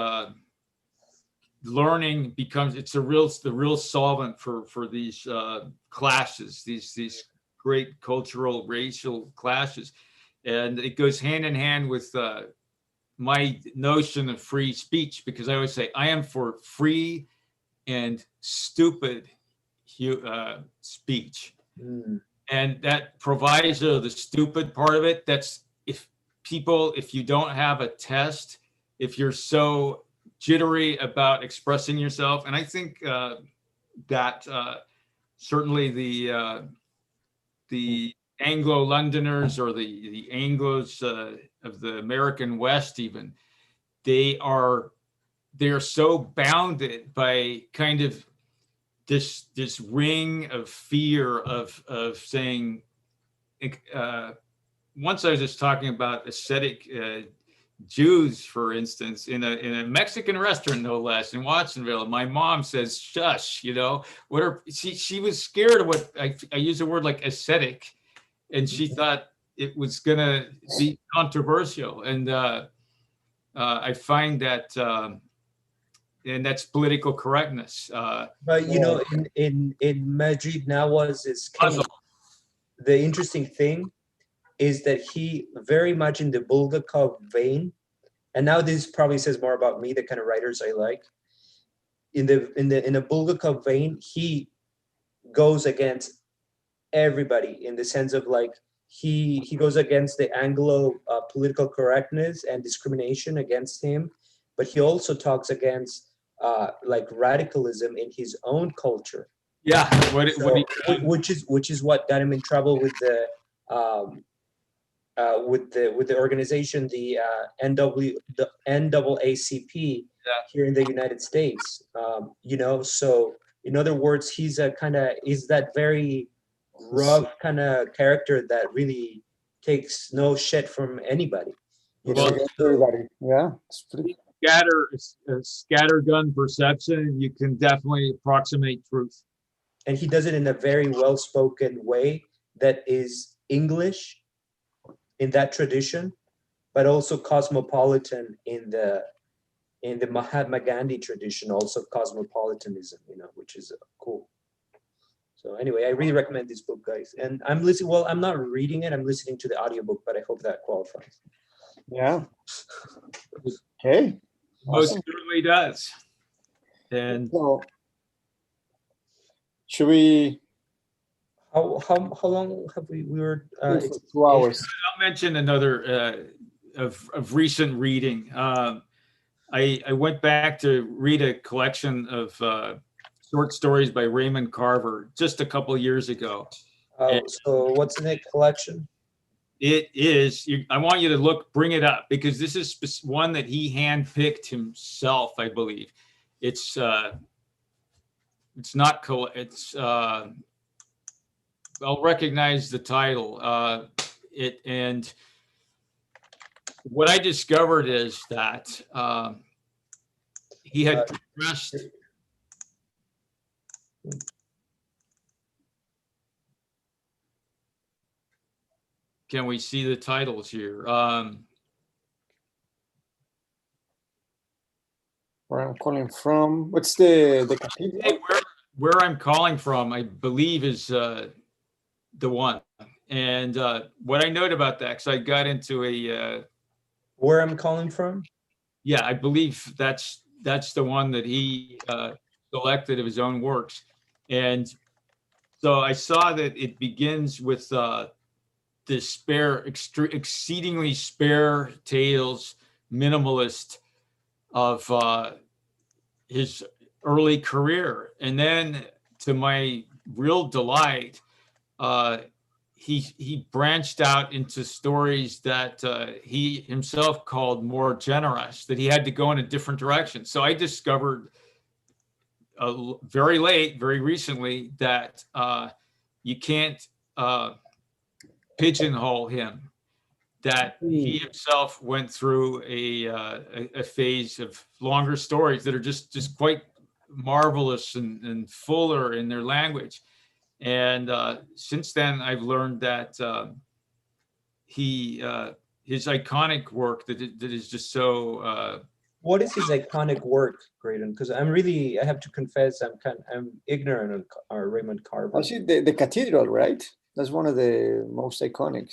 learning becomes the real solvent for these clashes, these great cultural, racial clashes. And it goes hand in hand with my notion of free speech, because I always say I am for free and stupid speech. And that proviso, the stupid part of it, that's if you don't have a test, if you're so jittery about expressing yourself. And I think that certainly the Anglo-Londoners, or the Anglos of the American West, even, they are so bounded by kind of this ring of fear of saying. Once I was just talking about ascetic Jews, for instance, in a Mexican restaurant, no less, in Watsonville. My mom says, "Shush," you know. She was scared of what I use a word like ascetic, and she thought it was gonna be controversial. And I find that, and that's political correctness. But you know, in Maajid Nawaz's case, the interesting thing is that he very much in the Bulgakov vein, and now this probably says more about me, the kind of writers I like. In a Bulgakov vein, he goes against everybody, in the sense of like he goes against the Anglo political correctness and discrimination against him, but he also talks against like radicalism in his own culture. Yeah, which is what got him in trouble with the organization, the NAACP here in the United States. You know, so in other words, he's that very rough kind of character that really takes no shit from anybody. You know? Everybody. Yeah, it's pretty. Scattergun perception, you can definitely approximate truth. And he does it in a very well-spoken way that is English in that tradition, but also cosmopolitan in the Mahatma Gandhi tradition, also cosmopolitanism, you know, which is cool. So anyway, I really recommend this book, guys. And I'm listening. Well, I'm not reading it. I'm listening to the audiobook, but I hope that qualifies. Yeah. Okay. Most certainly does. And so, should we? How long have we were? 2 hours. I'll mention another of recent reading. I went back to read a collection of short stories by Raymond Carver just a couple of years ago. So what's in the collection? It is, I want you to bring it up, because this is one that he handpicked himself, I believe. it's not, I'll recognize the title. And what I discovered is that he had progressed. Can we see the titles here? Where I'm calling from? What's the cathedral? Hey, where I'm calling from, I believe, is the one. And what I note about that, because I got into a Where I'm calling from? Yeah, I believe that's the one that he selected of his own works. And so I saw that it begins with this exceedingly spare tales, minimalist of his early career. And then, to my real delight, he branched out into stories that he himself called more generous, that he had to go in a different direction. So I discovered very late, very recently, that you can't pigeonhole him, that he himself went through a phase of longer stories that are just quite marvelous and fuller in their language. And since then, I've learned that his iconic work that is just so. What is his iconic work, Graydon? Because I have to confess, I'm ignorant of Raymond Carver. Actually, the cathedral, right? That's one of the most iconic.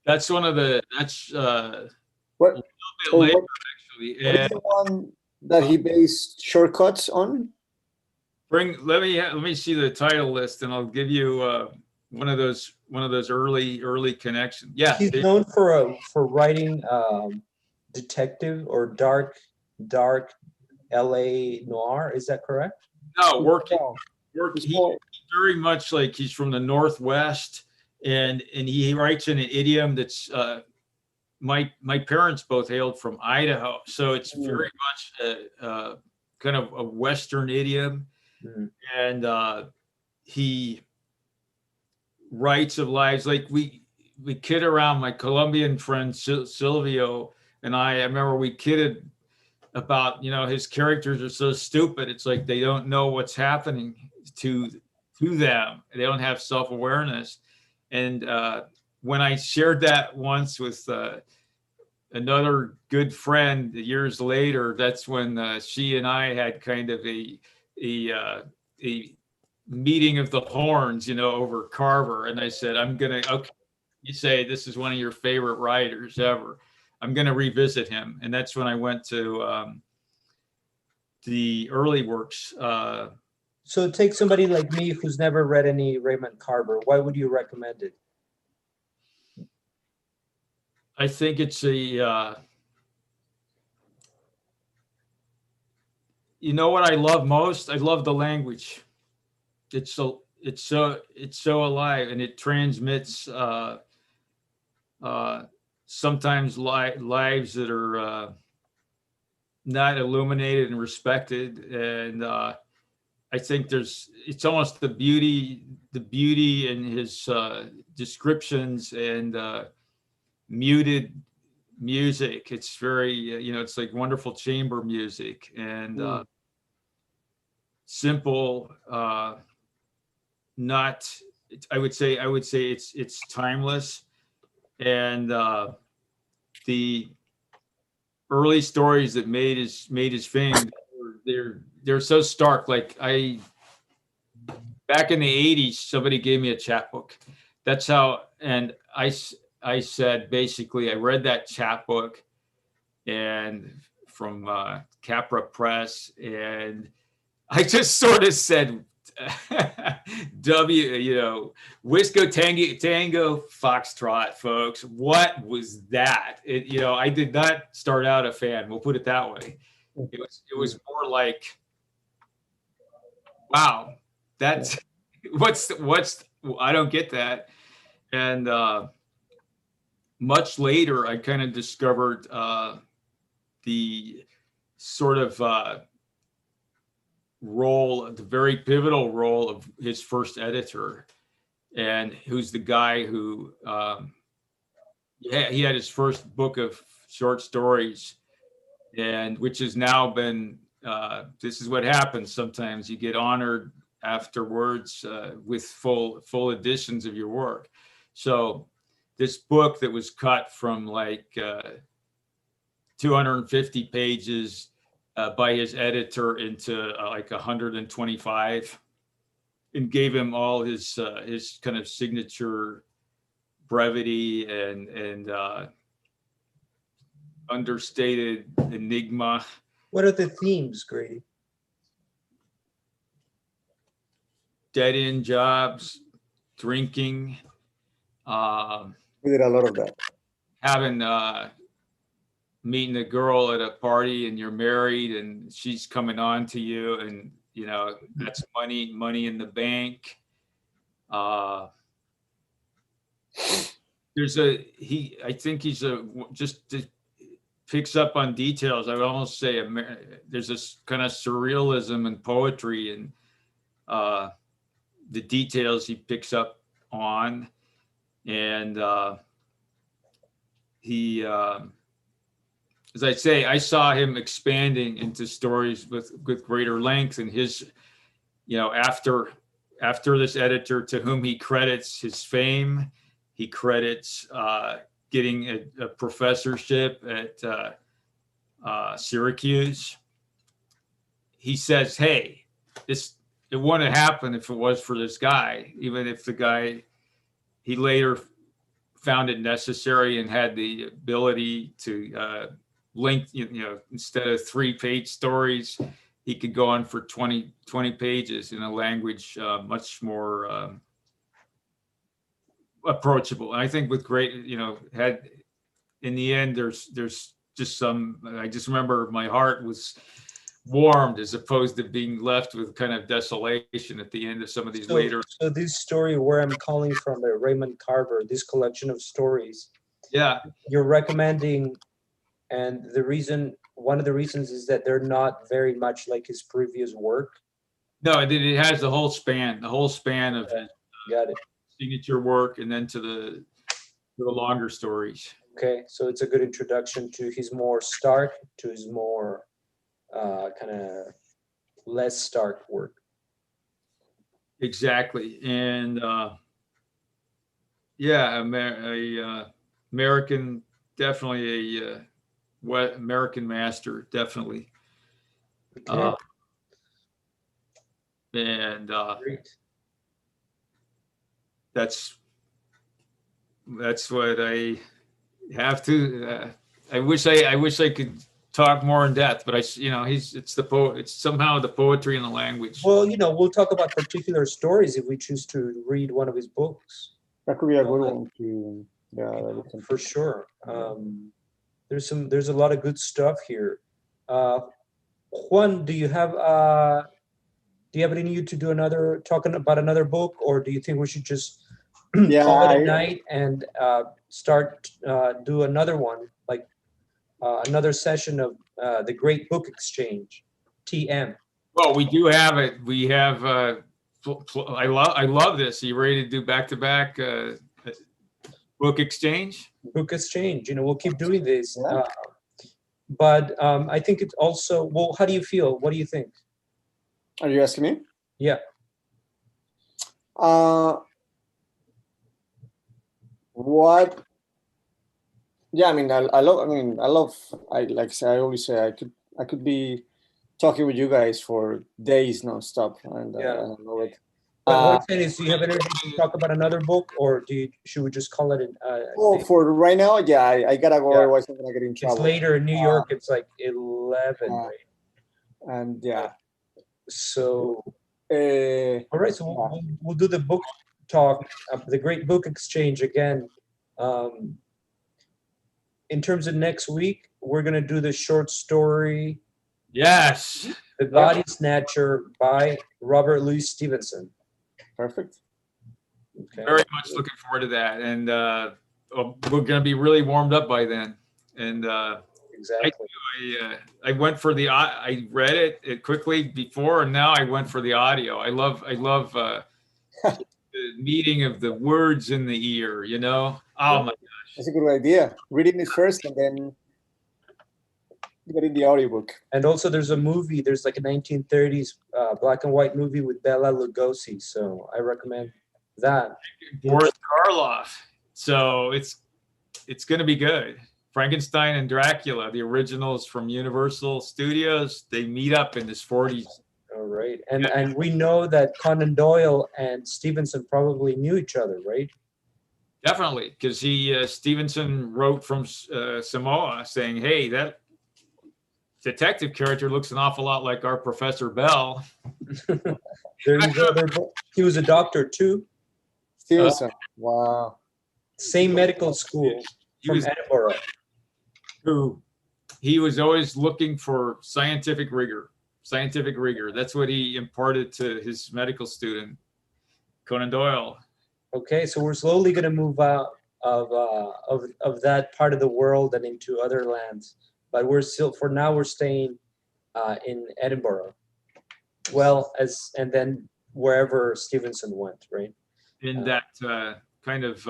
That's one of the. That's what? A little bit later, actually. What is the one that he based Shortcuts on? Let me see the title list, and I'll give you one of those early connections. Yeah, he's known for writing detective or dark LA noir. Is that correct? No, working. He very much like he's from the Northwest, and he writes in an idiom that's my parents both hailed from Idaho, so it's very much a kind of a Western idiom. And he writes of lives like we kid around. My Colombian friend Silvio and I remember we kidded about, his characters are so stupid. It's like they don't know what's happening to them. They don't have self-awareness. And when I shared that once with another good friend years later, that's when she and I had kind of a meeting of the horns, over Carver. And I said, okay, you say this is one of your favorite writers ever. I'm going to revisit him. And that's when I went to the early works. So take somebody like me who's never read any Raymond Carver. Why would you recommend it? I think it's what I love most? I love the language. It's so alive, and it transmits sometimes lives that are not illuminated and respected. And I think it's almost the beauty in his descriptions and muted music. It's very, it's like wonderful chamber music and simple, not, I would say it's timeless. And the early stories that made his fame, they're so stark. Like back in the 80s, somebody gave me a chapbook. That's how, and I said, basically, I read that chapbook and from Capra Press, and I just sort of said, Whiskey Tango Foxtrot, folks. What was that? I did not start out a fan. We'll put it that way. It was more like, wow, that's what's I don't get that. And much later, I kind of discovered the sort of role, the very pivotal role of his first editor, and who's the guy who, he had his first book of short stories, and which has now been, this is what happens sometimes, you get honored afterwards with full editions of your work. So this book that was cut from like 250 pages by his editor into like 125, and gave him all his kind of signature brevity and understated enigma. What are the themes, Grady? Dead-end jobs, drinking, We did a lot of that. having meeting a girl at a party and you're married and she's coming on to you, and you know that's money in the bank. I think he's just picks up on details. I would almost say there's this kind of surrealism in poetry, and the details he picks up on, and he, as I say, I saw him expanding into stories with greater length, and his, you know, after this editor to whom he credits his fame, he credits getting a professorship at Syracuse. He says, hey, it wouldn't have happened if it was for this guy, even if the guy, he later found it necessary and had the ability to link, you know, instead of 3-page stories, he could go on for 20 pages in a language much more approachable. And I think with great, you know, in the end, there's just some, I just remember my heart was warmed as opposed to being left with kind of desolation at the end of some of these later. So this story, Where I'm Calling From, by Raymond Carver, this collection of stories. Yeah. You're recommending, and one of the reasons is that they're not very much like his previous work. No, it has the whole span of his Got it. signature work, and then to the longer stories. Okay, so it's a good introduction to his more stark, to his more kind of less stark work. Exactly, and American, definitely a American master, definitely. Okay. And Great. that's what I have to. I wish I could talk more in depth, but it's somehow the poetry and the language. Well, you know, we'll talk about particular stories if we choose to read one of his books. That could be a good one to, yeah, for sure. There's a lot of good stuff here. Juan, do you have any need to do talking about another book, or do you think we should just call it a night and do another one, like another session of the Great Book Exchange, TM? Well, we do have it. We have. I love this. Are you ready to do back-to-back book exchange? Book exchange. You know, we'll keep doing this. Yeah. But I think it's also, well, how do you feel? What do you think? Are you asking me? Yeah. What? Yeah, I mean, I love. Like I say, I always say I could be talking with you guys for days nonstop, and I love it. But what I'm saying is, do you have energy to talk about another book, or should we just call it? For right now, yeah, I gotta go. Yeah. Otherwise, I'm gonna get in trouble. It's later in New York. It's like 11, right? And yeah. So, all right. So we'll do the book talk, the Great Book Exchange again. In terms of next week, we're gonna do the short story. Yes. The Body Snatcher by Robert Louis Stevenson. Perfect. Okay. Very much looking forward to that, and we're going to be really warmed up by then. And exactly. I went for the I read it quickly before, and now I went for the audio. I love the meeting of the words in the ear. You know, oh my gosh, That's a good idea. Reading it first and then getting the audiobook. And also, there's a movie. There's like a 1930s black and white movie with Bela Lugosi. So I recommend that. Boris Karloff. So it's going to be good. Frankenstein and Dracula, the originals from Universal Studios, they meet up in his 40s. All right, and we know that Conan Doyle and Stevenson probably knew each other, right? Definitely, because Stevenson wrote from Samoa saying, "Hey, that detective character looks an awful lot like our Professor Bell." There you go. He was a doctor too. Stevenson. Wow. Same medical school from Edinburgh. He was always looking for scientific rigor. That's what he imparted to his medical student, Conan Doyle. Okay, so we're slowly going to move out of that part of the world and into other lands, but we're still, for now, we're staying in Edinburgh. Well, and then wherever Stevenson went, right? In that kind of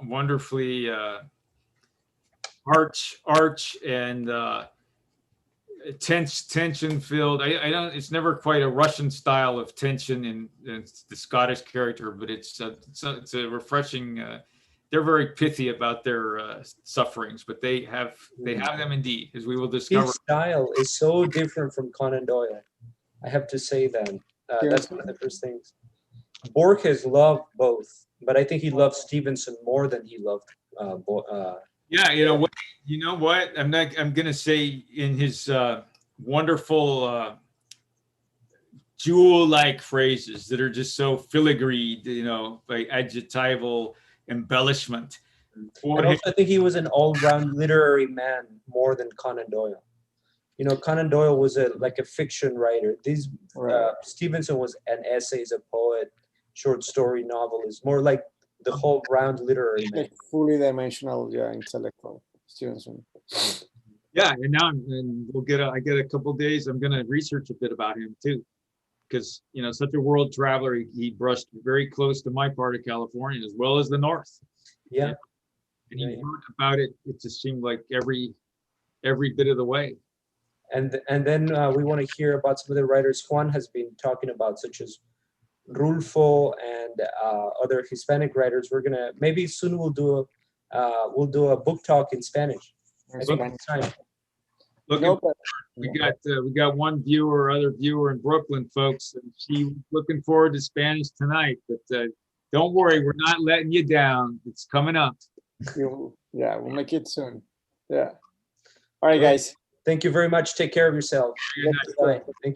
wonderfully arch and tension filled. I don't. It's never quite a Russian style of tension in the Scottish character, but it's a refreshing. They're very pithy about their sufferings, but they have them indeed, as we will discover. His style is so different from Conan Doyle. I have to say that. That's one of the first things. Borges loved both, but I think he loved Stevenson more than he loved. Yeah, you know what? I'm going to say in his wonderful jewel-like phrases that are just so filigreed, by adjectival embellishment. And also, I think he was an all-round literary man more than Conan Doyle. Conan Doyle was a fiction writer. Stevenson was an essayist, a poet, short story novelist, more like the whole round literary man. Fully dimensional, intellectual Stevenson. Yeah, and now I get a couple of days. I'm going to research a bit about him too, because such a world traveler. He brushed very close to my part of California as well as the north. Yeah, and he heard about it. It just seemed like every bit of the way. And then we want to hear about some of the writers Juan has been talking about, such as Rulfo and other Hispanic writers. We're gonna maybe soon we'll do a book talk in Spanish. We got one other viewer in Brooklyn, folks, and she's looking forward to Spanish tonight. But don't worry, we're not letting you down. It's coming up. We'll make it soon. Yeah. All right, guys. Thank you very much. Take care of yourself. Thank you.